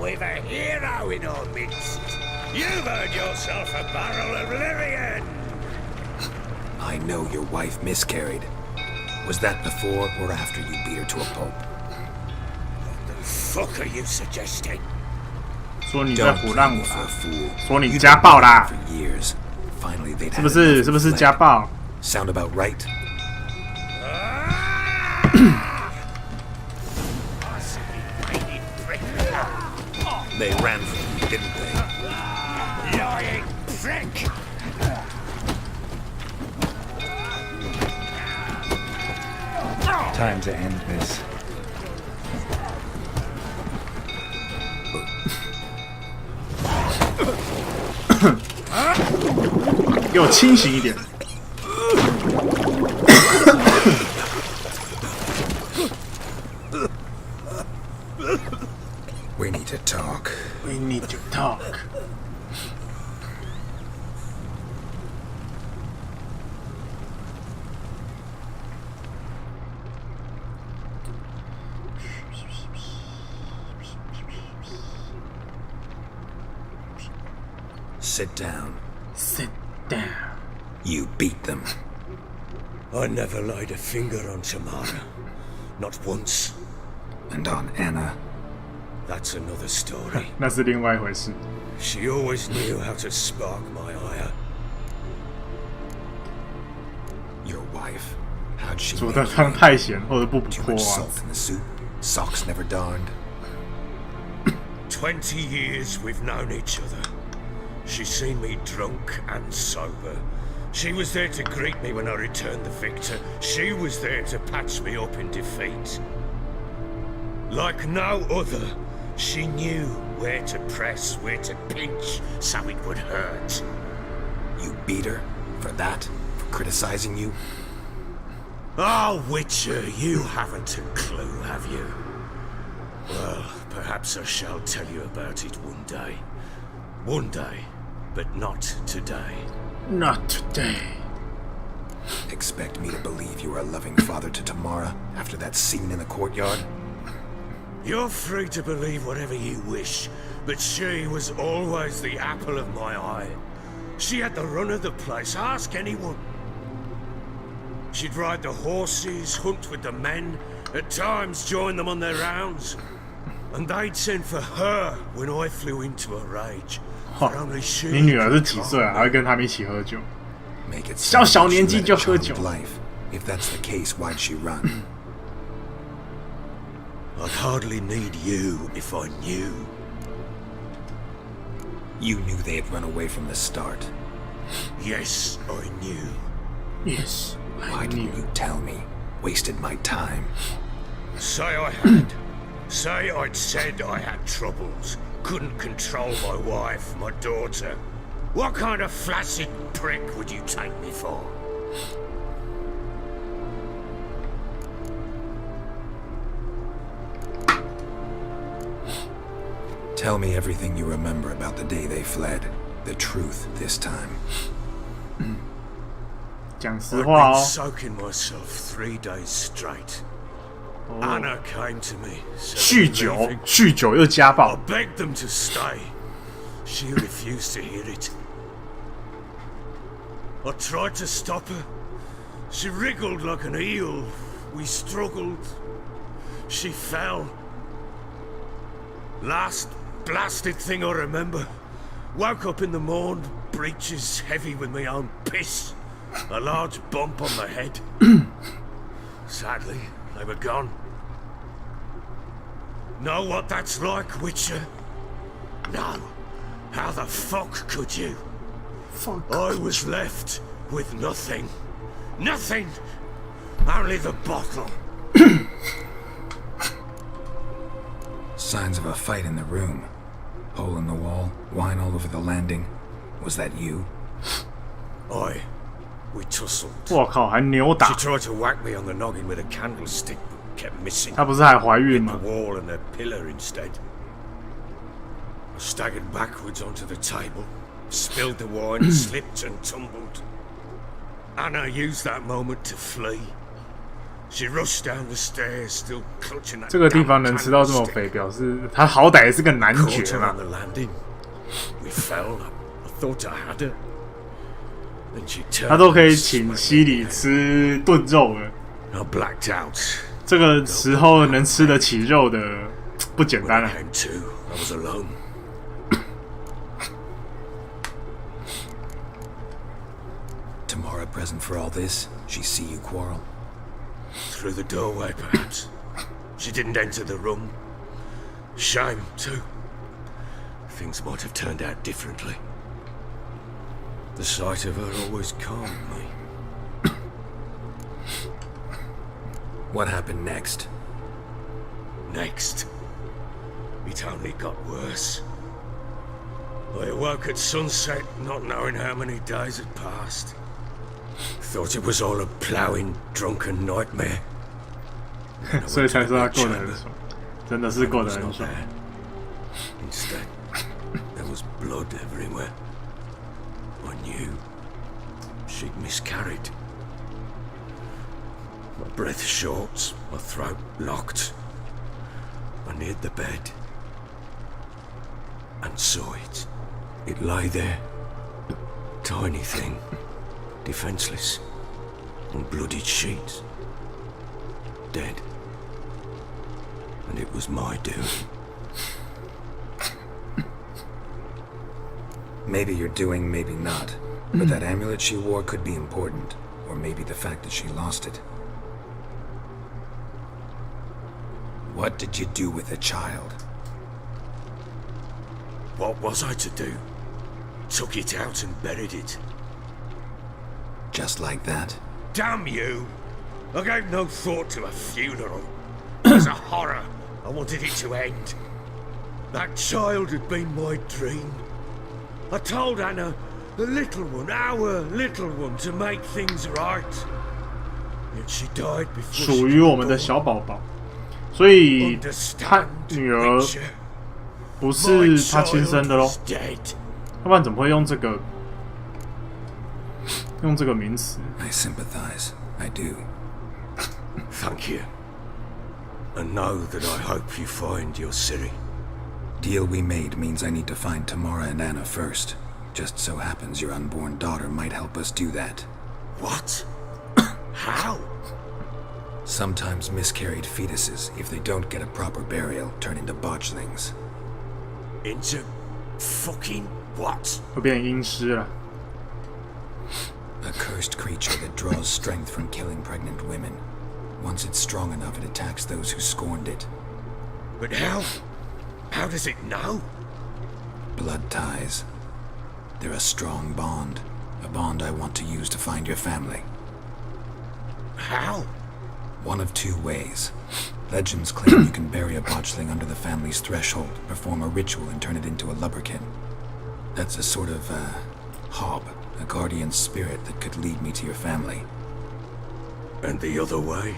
We've a hero in our midst. You've earned yourself a barrel of Lyrian. I know your wife miscarried. Was that before or after you beat her to a pulp? What the fuck are you suggesting? 说你在 Don't 唬 play 烂 me 我 for 啦 a！fool. 说你 You've 家 been 暴啦 for years. Finally, they'd 是 had 不 enough 是？ and 是不是 fled. 家暴？ Sound about right? They ran from you, didn't they? Lying prick! Time to end this. 给我清醒一点！ We need to talk. We need to talk. ，Sit down. Sit down. You beat them. I never laid a finger on Tamara. Not once. And on Anna. That's another story. 那是另外一回事。 She always knew how to spark my ire. Your wife. How'd she 煮 make 的 you? 汤太咸或者不 Too 破 much 啊 salt in the soup. Socks never darned. 20 years we've known each other. She's seen me drunk and sober. She was there to greet me when I returned the victor. She was there to patch me up in defeat. Like no other, she knew where to press, where to pinch, so it would hurt. You beat her? For that? For criticizing you? Oh, Witcher, you haven't a clue, have you? Well, perhaps I shall tell you about it one day. One day, but not today. Not today. Expect me to believe you were a loving father to Tamara after that scene in the courtyard? You're free to believe whatever you wish, but she was always the apple of my eye. She had the run of the place, ask anyone. She'd ride the horses, hunt with the men, at times join them on their rounds. And they'd send for her when I flew into a rage. 哇 For only she 你女儿是 could 几 calm 岁啊？还会跟他们一起喝酒？ Make it 小 sound 小 like she 年纪 led a 就喝酒 charmed。life. If that's the case, why'd she run? I'd hardly need you if I knew. You knew they had run away from the start. Yes, I knew. Yes, Why I knew. didn't you tell me? Wasted my time. Say I had. Say I'd said I had troubles. Couldn't control my wife, my daughter. What kind of flaccid prick would you take me for? Tell me everything you remember about the day they fled. The truth this time. 讲实话 I'd 哦 been。soaking myself 3 days straight. Anna came to me. said 酗 I'm 酒 leaving.，酗酒又家 I 暴， begged them to stay. She refused to hear it. I tried to stop her. She wriggled like an eel. We struggled. She fell. Last blasted thing I remember. Woke up in the morn, breeches heavy with my own piss. A large bump on my head. Sadly, they were gone. Know what that's like, Witcher? No. How the fuck could you? Fuck. I was left with nothing. Nothing! Only the bottle. Signs of a fight in the room. Hole in the wall, wine all over the landing. Was that you? We tussled. 我靠，还扭打 She！tried to whack me on the noggin with a candlestick, but kept missing. 她不是还怀孕 The 吗？ wall and a pillar instead. I staggered backwards onto the table, spilled the wine, slipped and tumbled. Anna used that moment to flee. She rushed down the stairs, still clutching that 这个地方 damn 能吃到这么 candlestick. 肥，表示他好歹也是个男 Caught 爵 her 嘛 on。the landing. We fell. I thought I had her. Then she 他 turned 都可以 and 请 smacked 西 me 里 down. 吃炖肉了， I blacked out. 这个时候能吃得起肉的不简 When 单 I 啊！ came to, I was alone. Tamara present for all this? She see you quarrel? Through the doorway, perhaps. She didn't enter the room. Shame, too. Things might have turned out differently. The sight of her always calmed me. What happened next? Next, it only got worse. I awoke at sunset, not knowing how many days had passed. Thought it was all a ploughing, drunken nightmare. 所以才说他过得很爽，真的是过得很爽。 Instead, there was blood everywhere. I knew she'd miscarried. My breath short, my throat locked. I neared the bed and saw it. It lay there, tiny thing, defenseless, on bloodied sheets, dead. And it was my doing. Maybe you're doing, maybe not. But that amulet she wore could be important. Or maybe the fact that she lost it. What did you do with the child? What was I to do? Took it out and buried it. Just like that? Damn you! I gave no thought to a funeral. It was a horror. I wanted it to end. That child had been my dream. I told Anna, the little one, our little one, to make things right. Yet she died before 属 she 于 could 我们的 born. 小宝宝，所以他 Understand, 女儿 Witcher? 不 My 是他亲生 child 的咯， was dead. 要不然怎么会用这个名词？ I sympathize. I do. Thank you. And know that I hope you find your Ciri. Deal we made means I need to find Tamara and Anna first. Just so happens your unborn daughter might help us do that. What? How? Sometimes miscarried fetuses, if they don't get a proper burial, turn into botchlings. Into fucking what? 会变阴尸了。 A cursed creature that draws strength from killing pregnant women. Once it's strong enough, it attacks those who scorned it. But how? How does it know? Blood ties. They're a strong bond. A bond I want to use to find your family. How? One of two ways. Legends claim you can bury a botchling under the family's threshold, perform a ritual, and turn it into a lubberkin. That's a sort of, hob, a guardian spirit that could lead me to your family. And the other way?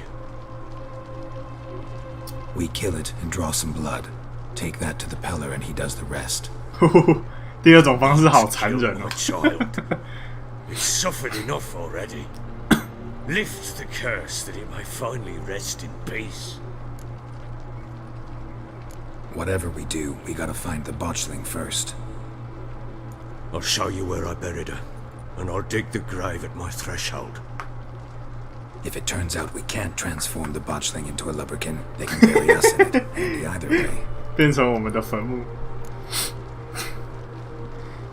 We kill it and draw some blood. Take that to the Peller and he does the rest. 第二种方式好残忍 My 哦。 child. It's suffered enough already. Lift the curse that it may finally rest in peace. Whatever we do, we gotta find the botchling first. I'll show you where I buried her, and I'll dig the grave at my threshold. If it turns out we can't transform the botchling into a lubberkin, they can bury us in it. Handy either way. 变成我们的坟墓。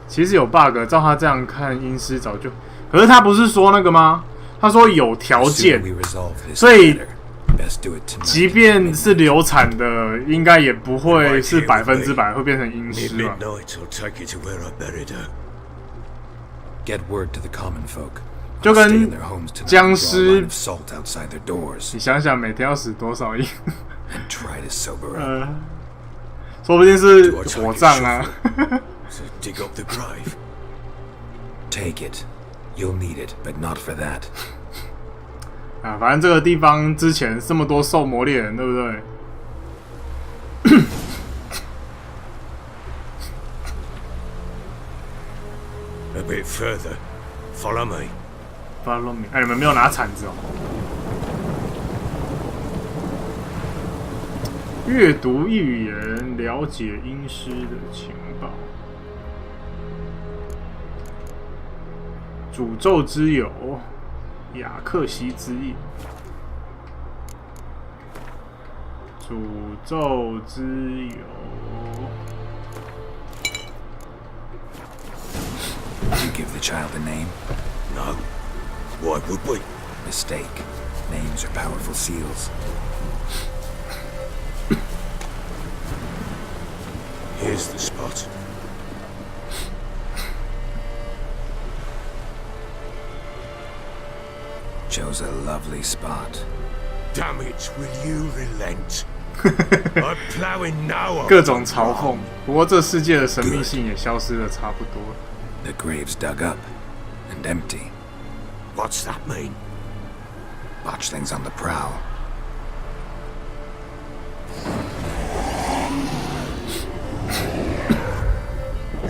其实有 bug， 照他这样看，阴尸早就……可是他不是说那个吗？他说有条件，所以即便是流产的，应该也不会是100%会变成阴尸吧？ Get word to the common folk. 就跟僵尸，你想想每天要死多少亿？说不定是火葬啊。Take it. You'll need it, but not for that. 啊，反正这个地方之前这么多兽魔猎人，对不对？ A bit further. Follow me. Follow me. 哎，你们没有拿铲子哦。阅读预言，了解阴尸的情报。诅咒之友，雅克西之印。诅咒之友。 You give the child a name? No. Why would we? Mistake. Names are powerful seals. Here's the spot. Chose a lovely spot. Damn it, will you relent? I'm plowing now. 各种嘲讽，不过这世界的神秘性也消失的差不多了。 The grave's dug up and empty. What's that mean? Botchling's on the prowl.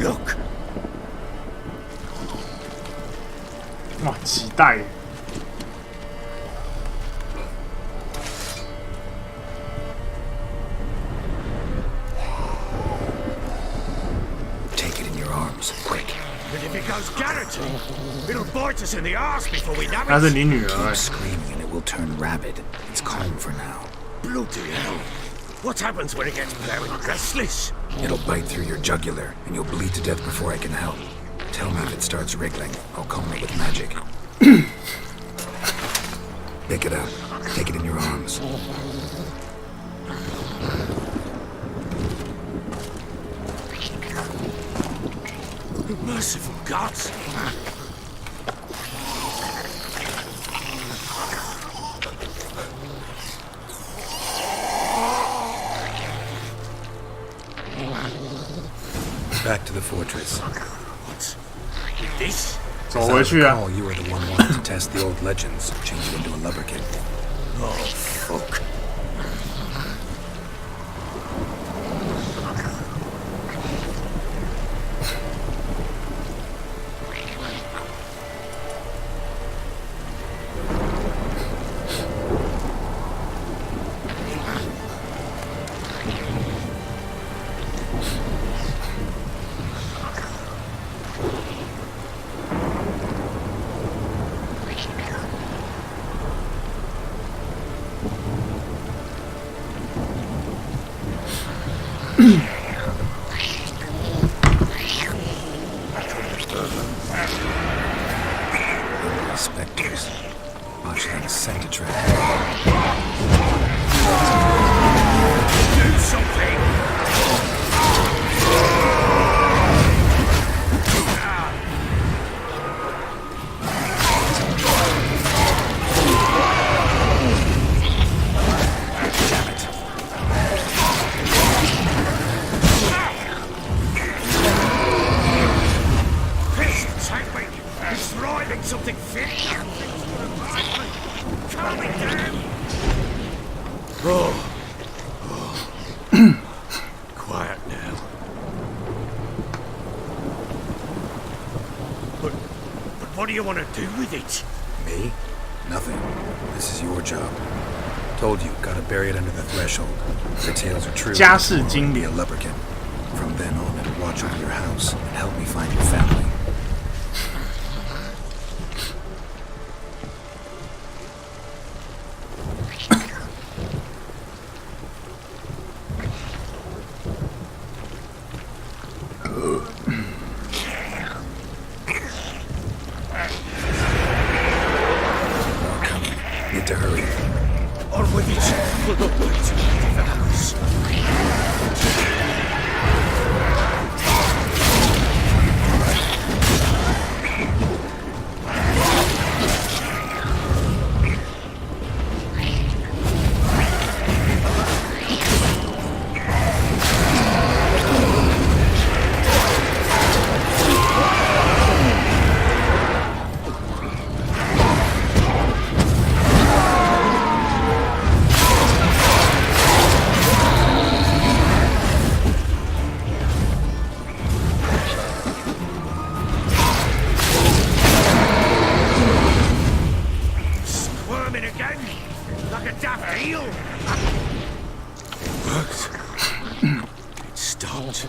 Look. 哇，期待！ But if it goes garroting, it'll bite us in the arse before we know it. 那是你女儿。 Keep screaming and it will turn rabid. It's calm for now. Bloody hell! What happens when it gets very restless? It'll bite through your jugular and you'll bleed to death before I can help. Tell me if it starts wriggling. I'll calm it with magic. Pick it up. Take it in your arms. Merciful gods! Back to the fortress. What? This? 走回去啊！ You were the one wanting to test the old legends, change it into a lubberkin. Oh, fuck. Spectres. Botchling sent a trap. Do something! Something fit. Calm it down. Oh. Quiet now. But what do you want to do with it? Me? Nothing. This is your job. Told you, gotta bury it under the threshold. If the tales are true,家世精 be 灵 a lubberkin. From then on, it'll watch over your house and help me find your family. More coming. Need to hurry. On with it. We'll not wait too many developments. Squirming again, like a daft eel. It worked. It stopped.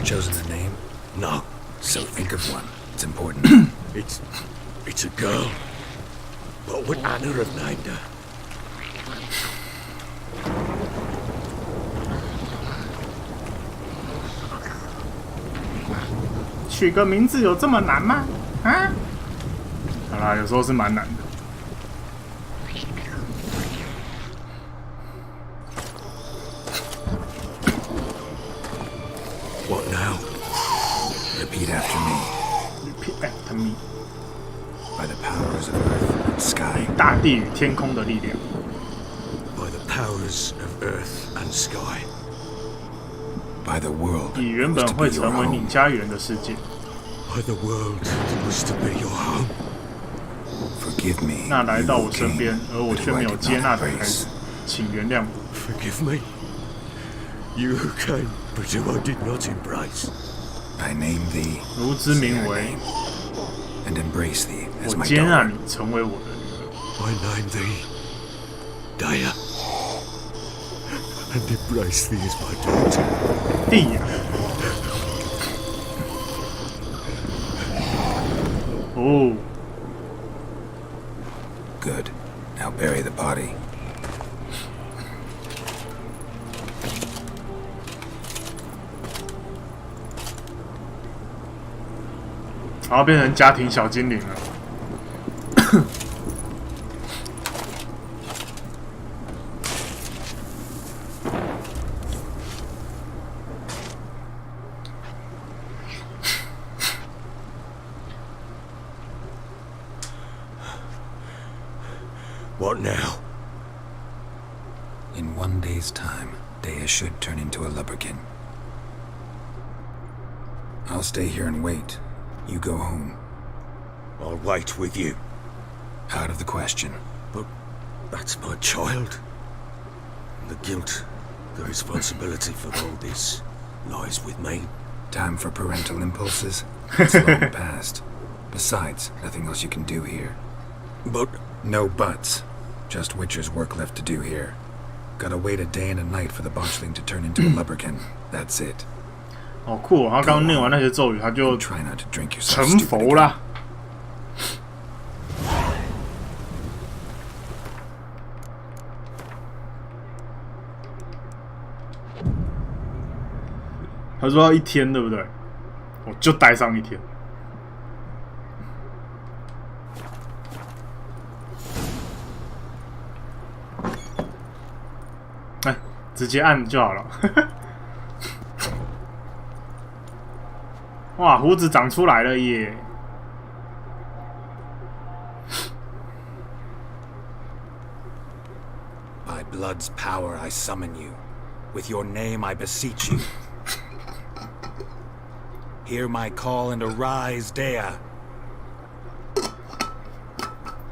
Chosen a name? No, So think of one. It's important. it's a girl. What would Anna have named her? 取个名字有这么难吗？啊？好啦，有时候是蛮难的。 What now? Repeat after me. Repeat after me. By the powers of earth and sky. 大地与天空的力量。 By the powers of earth and sky. By the world. 以原本会成为你家园的世界。 By the world that was to be your home. Forgive me. 那来到我身边，而我却没有接纳的孩子，请原谅我。 Forgive me. You who came, but who I did not embrace. I name thee. 如之名为， And embrace thee as 我 my 接纳 daughter. 你成为我的女儿。 I name thee Daya. And embrace thee as my daughter. 地呀！哦， Good. Now bury the body. 然后变成家庭小精灵了。What now? In 1 day's time, Daya should turn into a lubberkin. I'll stay here and wait. You go home. I'll wait with you. Out of the question. But that's my child. The guilt, the responsibility for all this lies with me. Time for parental impulses? It's long past. Besides, nothing else you can do here. But... No buts. Just Witcher's work left to do here. Gotta wait a day and a night for the botchling to turn into a lubberkin. That's it. 好酷哦！他刚念完那些咒语，他就 Try not to drink 成 yourself stupid 佛 again. 啦。他说要1天，对不对？我就待上1天。哎，直接按就好了。哇，胡子长出来了耶！ By blood's power I summon you. With your name I beseech you. Hear my call and arise, Daya.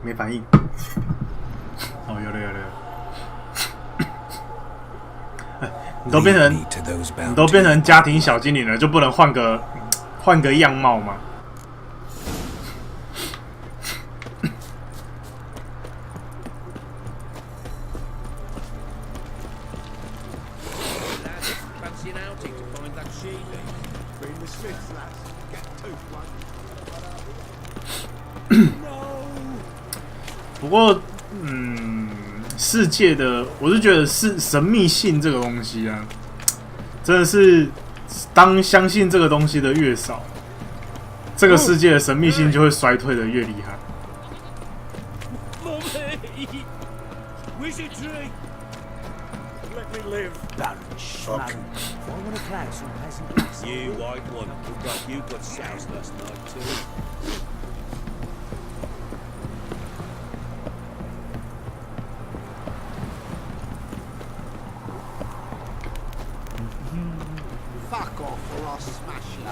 没反应。哦，有了有了。你都变成家庭小精灵了，就不能换个样貌吗？ fancy an outing to find that sheep? Bring the Smiths, lads. Get two, one. 不过，世界的，我是觉得是神秘性这个东西啊，真的是当相信这个东西的越少，这个世界的神秘性就会衰退的越厉害。Wizardry! Let me live, Baron Schmack. I want to play some peasant lass. You white one. You got soused last night too. Fuck off or I'll smash you.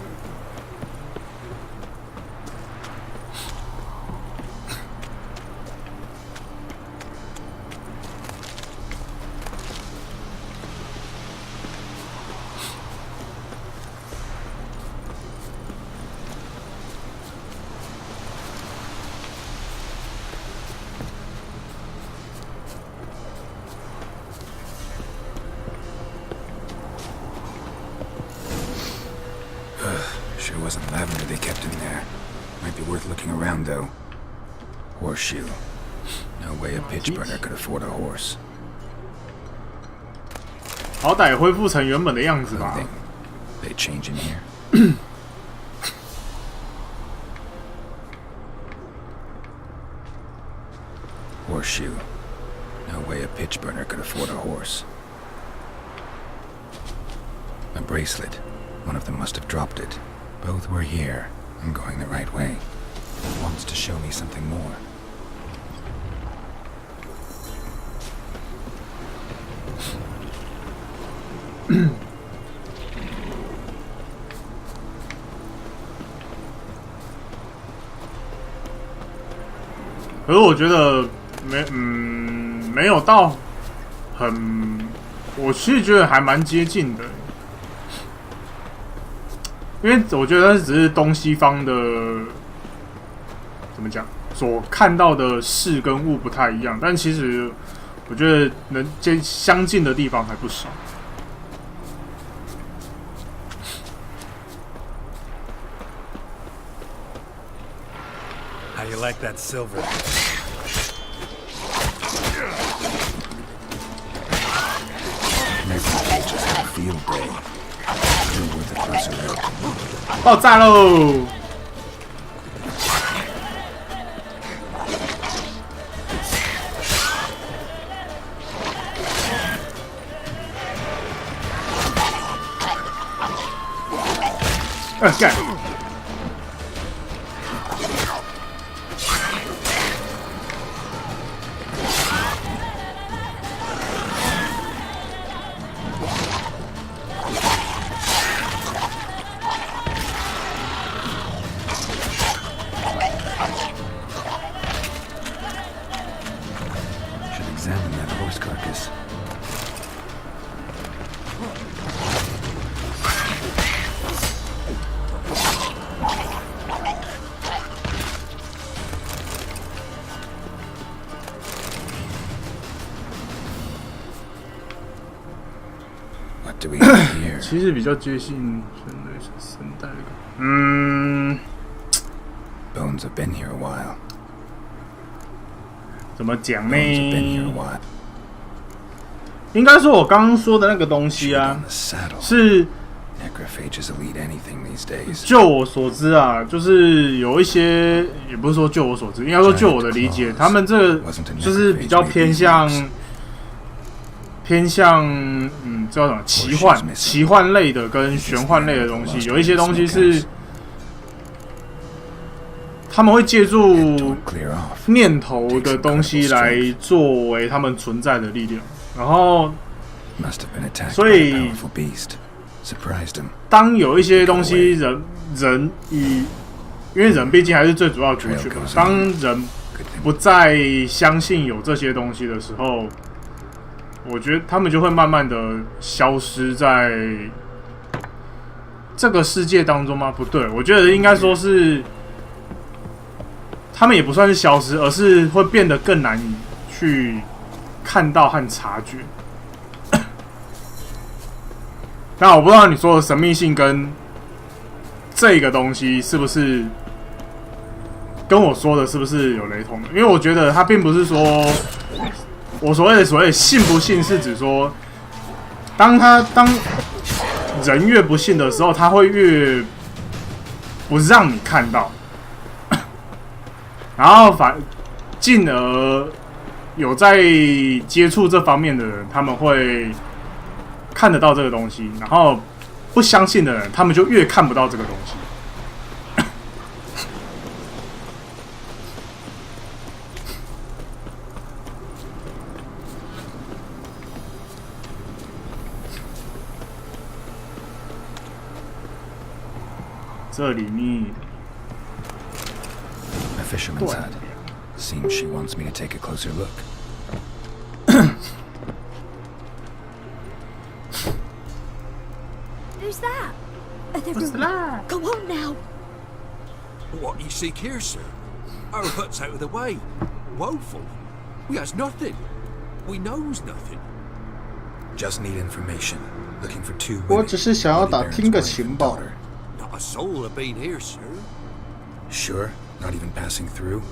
Sure wasn't lavender they kept in there. Might be worth looking around, though. Horseshoe. No way a pitch burner could afford a horse. 好歹恢复成原本的样子吧。 They change in here. Horseshoe. No way a pitch burner could afford a horse. A bracelet. One of them must have dropped it. Both were here. I'm going the right way. It wants to show me something more. 可是我觉得没有到很，我其实觉得还蛮接近的。 因为我觉得只是东西方的怎么讲，所看到的事跟物不太一样，但其实我觉得能相近的地方还不少。How you like that silver? Maybe we'll just have a field day. Still worth a closer look. 爆炸喽！干！ Examine that horse carcass. What do we have here? 其实比较接近声带的。Bones have been here a while. 怎么讲呢？应该说，我刚刚说的那个东西啊，是就我所知啊，就是有一些，也不是说就我所知，应该说就我的理解，他们这个就是比较偏向，叫什么奇幻类的跟玄幻类的东西，有一些东西是。 他们会借助念头的东西来作为他们存在的力量，然后，所以当有一些东西因为人毕竟还是最主要的族群嘛，当人不再相信有这些东西的时候，我觉得他们就会慢慢的消失在这个世界当中吗？不对，我觉得应该说是。 他们也不算是消失，而是会变得更难以去看到和察觉。但我不知道你说的神秘性跟这个东西是不是跟我说的是不是有雷同的？因为我觉得它并不是说我所谓的信不信，是指说当人越不信的时候，他会越不让你看到，然后进而有在接触这方面的人，他们会看得到这个东西，然后不相信的人，他们就越看不到这个东西。这里面 A fisherman's hut. Seems she wants me to take a closer look. Who's that? What's that? Go on now. What you seek here, sir? Our hut's out of the way. Woeful. We has nothing. We knows nothing. Just need information. Looking for 2 women. 我只是想要打听个情报。 Not a soul have been here, sir. Sure? Not even passing through?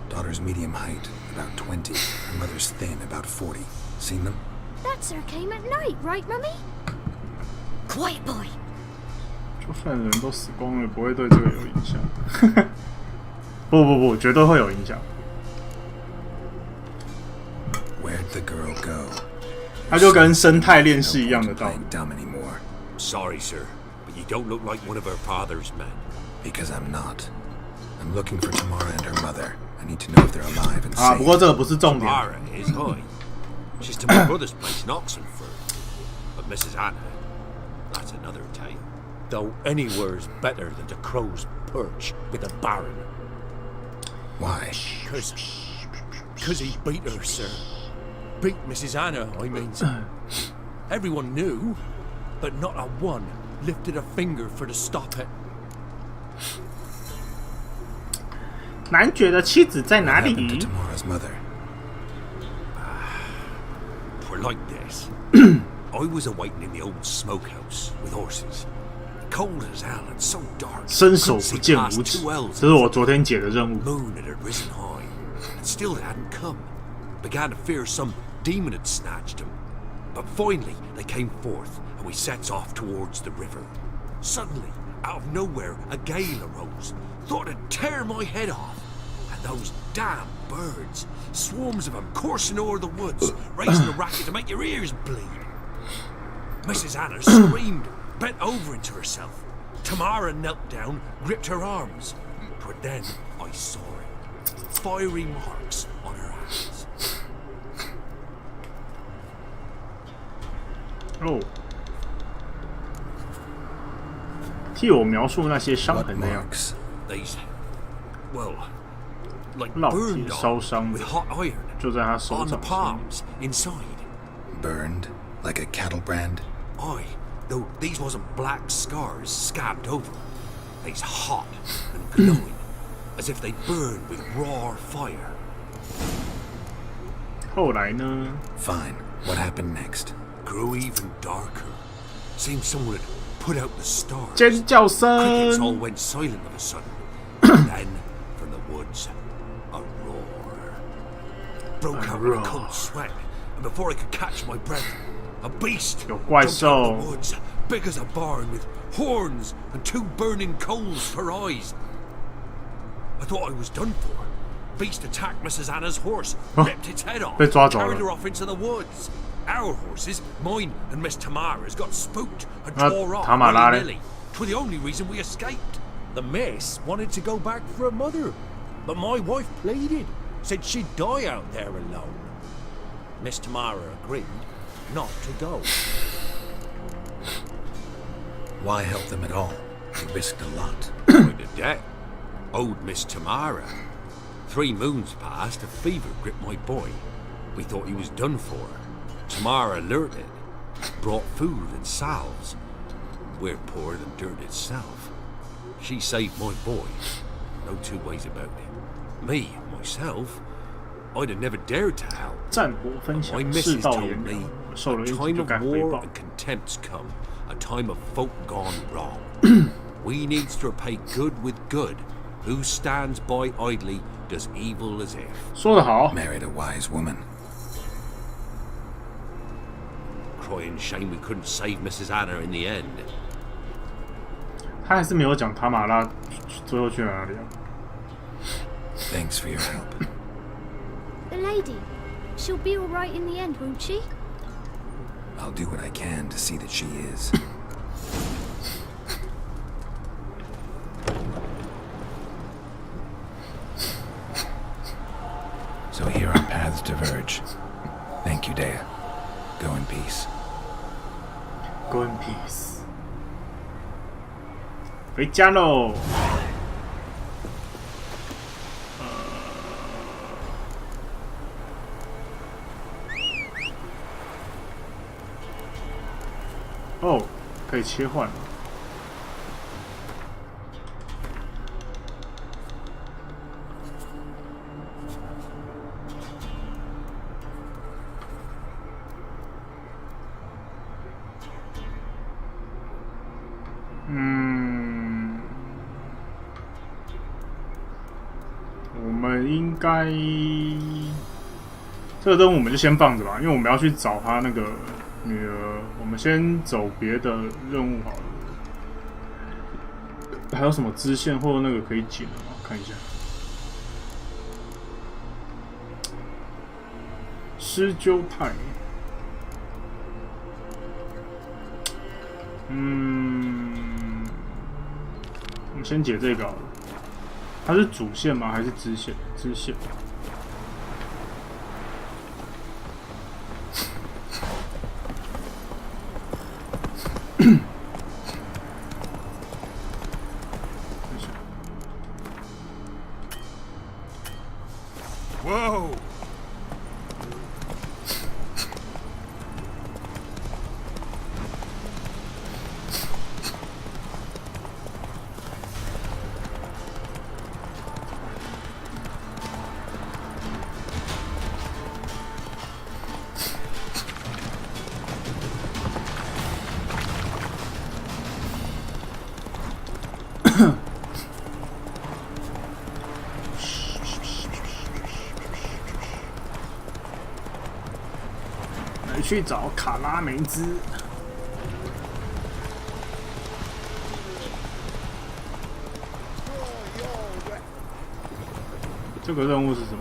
Daughter's medium height, about 20. Her mother's thin, about 40. Seen them? That sir came at night, right, Mummy? Quiet, boy. 就算人都死光了，不会对这个有影响。不，绝对会有影响。Where'd the girl go? 它就跟生态链是一样的道理。 Sorry, sir, but you don't look like one of her father's men. Because I'm not. I'm looking for Tamara and her mother. I need to know if they're alive and safe. 啊，不过这个不是重点。 Tamara is high. She's to my brother's place in Oxenford. But Mrs. Anna, that's another tale. Though anywhere's better than the crow's perch with the Baron. Why? Because he beat her, sir. Beat Mrs. Anna, I mean. Everyone knew, but not a one lifted a finger for to stop it. 男爵的妻子在哪里 ？Tamara's mother. We're like this. I was awaiting in the old smokehouse with horses. Cold as hell and so dark. 伸手不见五指，这是我昨天解的任务。 Moon had risen high, and still it hadn't come. Began to fear some demon had snatched him. But finally they came forth, and we sets off towards the river. Suddenly, out of nowhere, a gale arose. Thought it'd tear my head off. And those damn birds, swarms of them coursing over the woods, raising a racket to make your ears bleed. Mrs. Anna screamed, bent over into herself. Tamara knelt down, gripped her arms. But then I saw it. Fiery marks on her hands. 哦，替我描述那些伤痕的样子。 These, well, like 烙铁 burned 烧 on 伤 with hot iron 就在他手 on the 掌上。 palms inside. Burned like a cattle brand. Aye, though these wasn't black scars scabbed over. They's hot and glowing, as if they burned with raw fire. 后来呢 Fine. What happened next? Grew even darker. Seemed someone had put out the stars. 尖叫 Crickets all 声， went silent of a sudden. Then, from the woods, a roar. Broke out in a cold sweat, and before I could catch my breath, a beast 有怪 jumped out of 兽 the woods, big as a barn, with horns and 2 burning coals for eyes. I thought I was done for. Beast attacked Mrs. Anna's horse, ripped its head off, 被抓走 carried 了 her off into the woods. Our horses, mine and Miss Tamara's, got spooked and 那 tore off 塔马拉嘞 willy-nilly. 'Twas the only reason we escaped. The miss wanted to go back for her mother, but my wife pleaded, said she'd die out there alone. Miss Tamara agreed not to go. Why help them at all? They risked a lot. Quite a debt. Owed Miss Tamara. 3 moons passed, a fever gripped my boy. We thought he was done for. Tamara alerted, brought food and salves. We're poorer than dirt itself. She saved my boy. No 2 ways about it. Me, myself, I'd have never dared to help. 战火分享 My 世 missus 道 told 炎 me 凉，受了 a 一击 time 就 of 该回 war 报。 and contempt's come, a time of folk gone wrong. We needs to repay good with good. Who stands by idly does evil as if. 说得好。 Married a wise woman. Crying shame we couldn't save Mrs. Anna in the end. 他还是没有讲塔玛拉最后去哪里啊？ Thanks for your help. The lady. She'll be all right in the end, won't she? I'll do what I can to see that she is. So here our paths diverge. Thank you, Dea. Go in peace. Go in peace. 回家喽。哦，可以切换。我们应该这个任务我们就先放着吧，因为我们要去找他那个女儿。我们先走别的任务好了。还有什么支线或那个可以解的吗？看一下。施灸派。我们先解这个好了。它是主线吗？还是支线？支线。Whoa!来去找卡拉梅兹。这个任务是什么？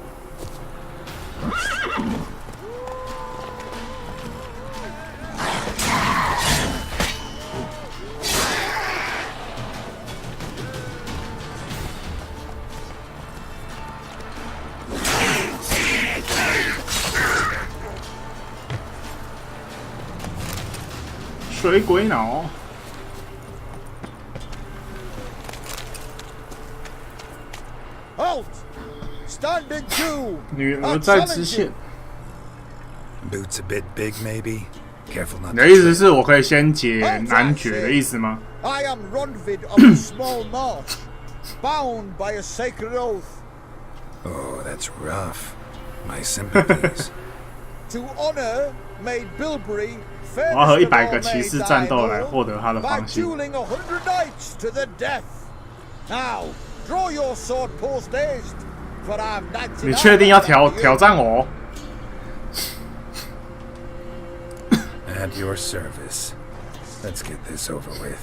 水鬼脑。Halt! Standing to! 女儿在支线。Boots a bit big, maybe. Careful not. 你的意思是我可以先解男爵的意思吗 I am Ronvid of the small marsh, bound by a sacred oath. Oh, that's rough. My sympathies. To honor made Bilberry 我要和100个骑士战斗来获得他的 by 芳心。 dueling 100 knights to the death. Now, draw your sword post haste, for I'm knights. 你确定要挑战我？ At your service. Let's get this over with.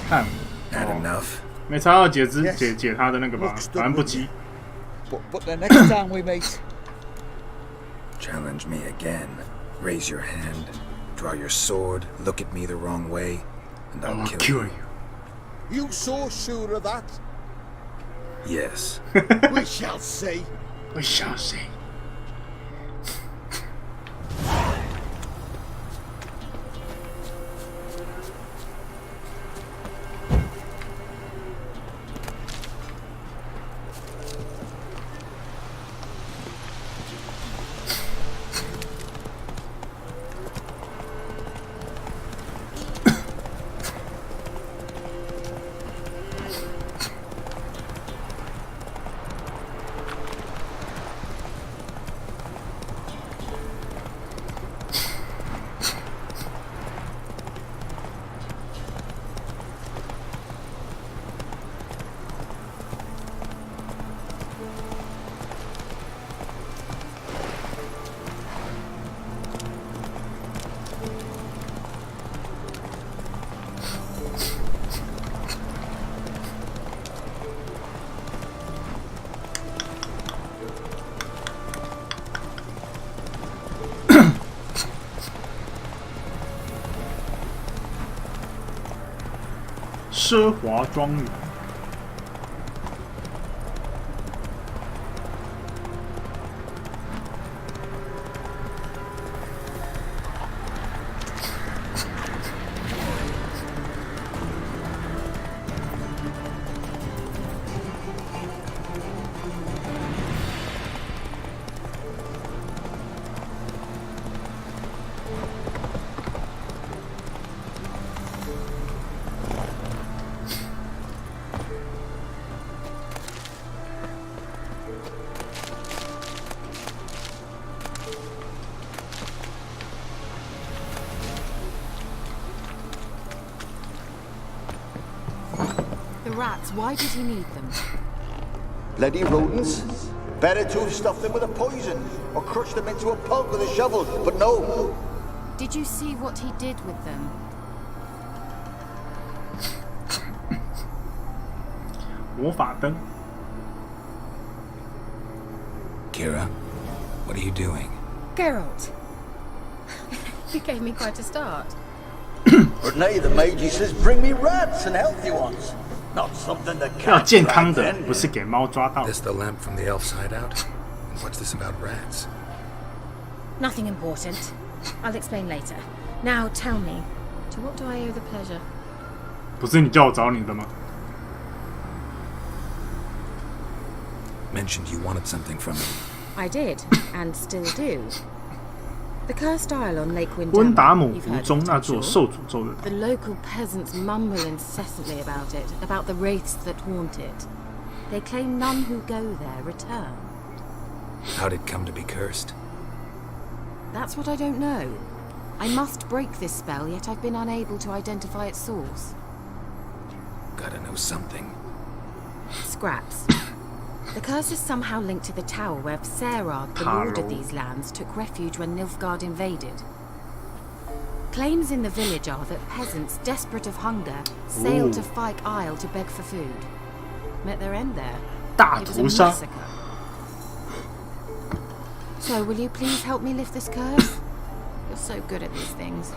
看 Had enough. 没差要解他的那个吧，反正不急。 But the next time we meet, Challenge me again. Raise your hand. Draw your sword. Look at me the wrong way, and I'll kill you. you so sure of that? Yes. We shall see. We shall see. 奢华庄园。The rats, why did he need them? Bloody rodents. Better to have stuffed them with a poison or crushed them into a pulp with a shovel, but no. Did you see what he did with them? Kira, what are you doing? Geralt. You gave me quite a start. But now the mage says bring me rats and healthy ones. Not something that 要 can't 健康 drag 的， then. 不是给猫抓到。 This the lamp from the elf's hideout? And what's this about rats? Nothing important. I'll explain later. Now tell me, to what do I owe the pleasure? 不是你叫我找你的吗？ Mentioned you wanted something from me. I did, and still do. The cursed isle on Lake 温达姆 Windammer. You've 湖 heard 中 of it, 那 I'm 座 sure. 受诅咒的岛， The local peasants mumble incessantly about it, about the wraiths that haunt it. They claim none who go there return. How'd it come to be cursed? That's what I don't know. I must break this spell, yet I've been unable to identify its source. Gotta know something. Scraps. The curse is somehow linked to the tower where Serag, the lord of these lands, took refuge when Nilfgaard invaded. Claims in the village are that peasants, desperate of hunger, sailed to Fyke Isle to beg for food. Met their end there. 大 It 屠 was a 杀。 massacre. So, will you please help me lift this curse? You're so good at these things.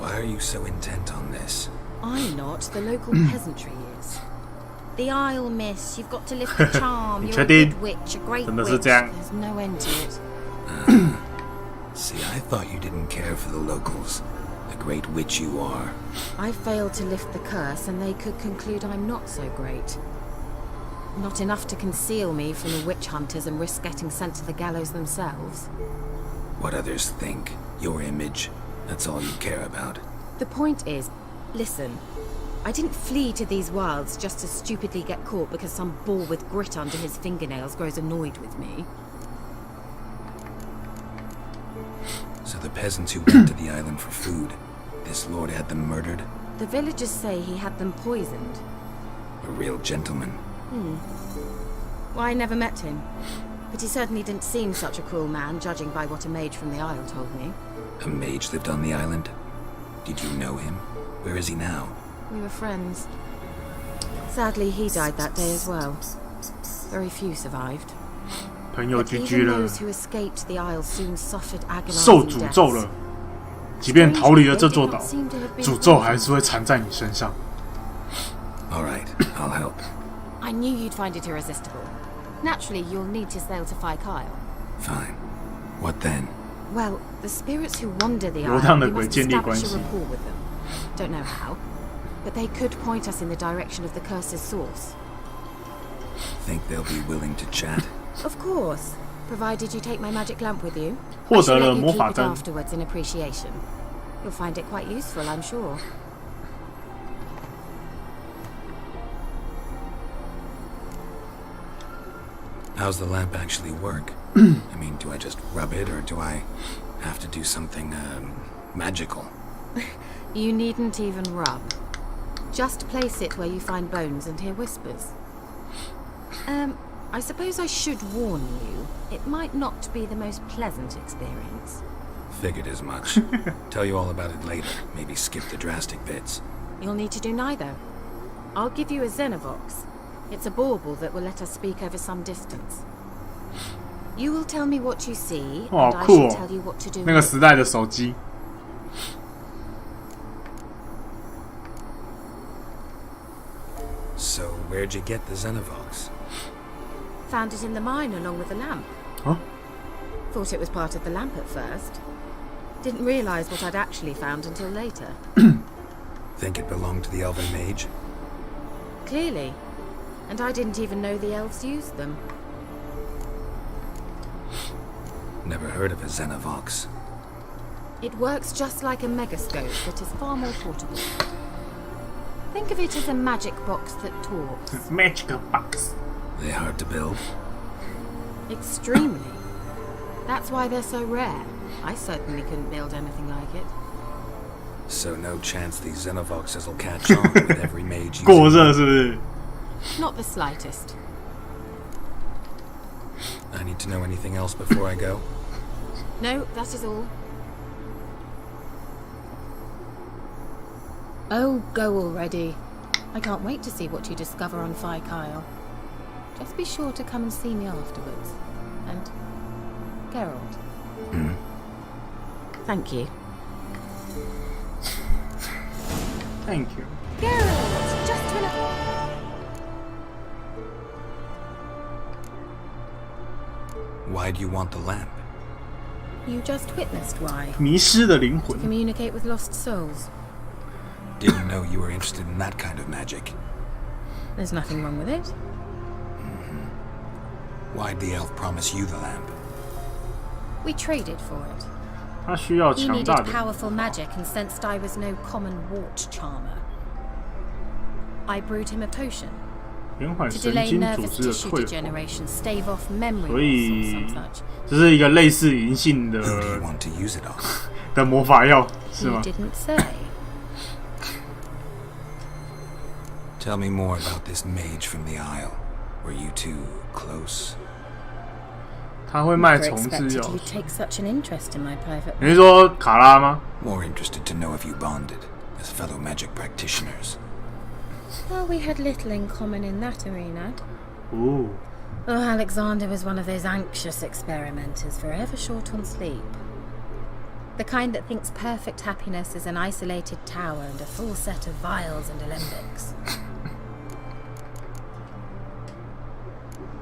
Why are you so intent on this? I'm not. The local peasantry is. The Isle, miss. You've got to lift the charm. 你 You're 确 a 定 good witch, a great 真的是 witch. 这样？ There's no end to it. See, I thought you didn't care for the locals. The great witch you are. I failed to lift the curse, and they could conclude I'm not so great. Not enough to conceal me from the witch hunters and risk getting sent to the gallows themselves. What others think. Your image. That's all you care about. The point is, listen, I didn't flee to these wilds just to stupidly get caught because some boar with grit under his fingernails grows annoyed with me. So the peasants who went to the island for food, this lord had them murdered? The villagers say he had them poisoned. A real gentleman. Well, I never met him, but he certainly didn't seem such a cruel man, judging by what a mage from the Isle told me. A mage lived on the island? Did you know him? Where is he now? We were friends. Sadly, he died that day as well. Very few survived. 朋友 But 聚 even 居了， those who escaped the Isle soon suffered 受 agonizing 诅咒 deaths. 了。即便逃离了这座岛，诅咒还是会缠在你身上。 All right, I'll help. I knew you'd find it irresistible. Naturally, you'll need to sail to Fyke Isle. Fine. What then? Well, the spirits who wander the 游荡 isle, 的 we 鬼 must 建立关 establish 系 a rapport with them. Don't know how, but they could point us in the direction of the curse's source. Think they'll be willing to chat? Of course, provided you take my magic lamp with you. 获 I 得 shall 了 let you 魔 keep 法 it 灯。 afterwards in appreciation. You'll find it quite useful, I'm sure. How's the lamp actually work? I mean, do I just rub it, or do I have to do something, magical? You needn't even rub. Just place it where you find bones and hear whispers. I suppose I should warn you, it might not be the most pleasant experience. Figured as much. Tell you all about it later. Maybe skip the drastic bits. You'll need to do neither. I'll give you a Xenovox. It's a bauble that will let us speak over some distance. You will tell me what you see, 哇， and 好 I 酷 shall 哦 tell you what to！do 那个 next. 时代的手机。So, where'd you get the Xenovox? Found it in the mine along with the lamp. Huh? Thought it was part of the lamp at first. Didn't realize what I'd actually found until later. Think it belonged to the Elven Mage? Clearly. And I didn't even know the elves used them. Never heard of a Xenovox. It works just like a megascope, but is far more portable. Think of it as a magic box that talks. Magic box. They hard to build? Extremely. That's why they're so rare. I certainly couldn't build anything like it. So no chance these Xenovoxes will catch on with every mage 过热 using 是不是？ Not the slightest. I need to know anything else before I go? No, that is all. Oh, go already. I can't wait to see what you discover on Phi Kyle. Just be sure to come and see me afterwards. And Geralt. Hmm? Thank you. Thank you. Geralt, just when Why do you want the lamp? You just witnessed why. 迷失的灵 To 魂。 communicate with lost souls. Didn't know you were interested in that kind of magic. There's nothing wrong with it. Why'd the elf promise you the lamp? We traded for it. 他需要 He 强大 needed 的。 powerful magic and sensed I was no common wart charmer. I brewed him a potion 延缓 to 神 delay 经组 nervous 织的 tissue 退化， degeneration, stave off memory 所 loss or 以 some such. 这是一个类似银杏的 Who do you want to use it on? 的魔法药，是 You 吗？ didn't say. Tell me more about this mage from the Isle. Were you two close? 他会卖 Never 重置 expected 药。 you'd take such an interest in my private 你是说卡拉吗？ More interested to know if you bonded as fellow magic practitioners. Well, we had little in common in that arena. 哦， Oh, Alexander was one of those anxious experimenters, forever short on sleep. The kind that thinks perfect happiness is an isolated tower and a full set of vials and alembics.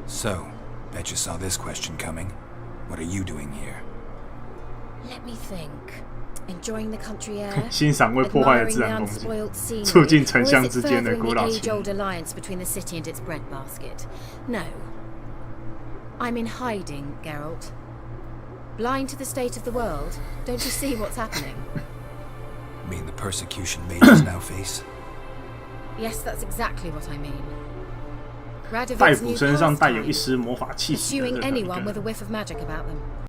So, bet you saw this question coming. What are you doing here? Let me think. Enjoying the country air? 欣赏未破坏的 Admiring 自 the 然风景， unspoiled scenery? 促进城 Or 乡 is 之 it 间的 furthering 古 the 老情 age-old alliance between the city and its breadbasket? No. I'm in hiding, Geralt. Blind to the state of the world? Don't you see what's happening? Mean the persecution mages now face? Yes, that's exactly what I mean. 袋 Radovic's 鼠 new 身上带有一 pastime, 丝魔法气息的 pursuing 任何一个 anyone with a 人。 whiff of magic about them.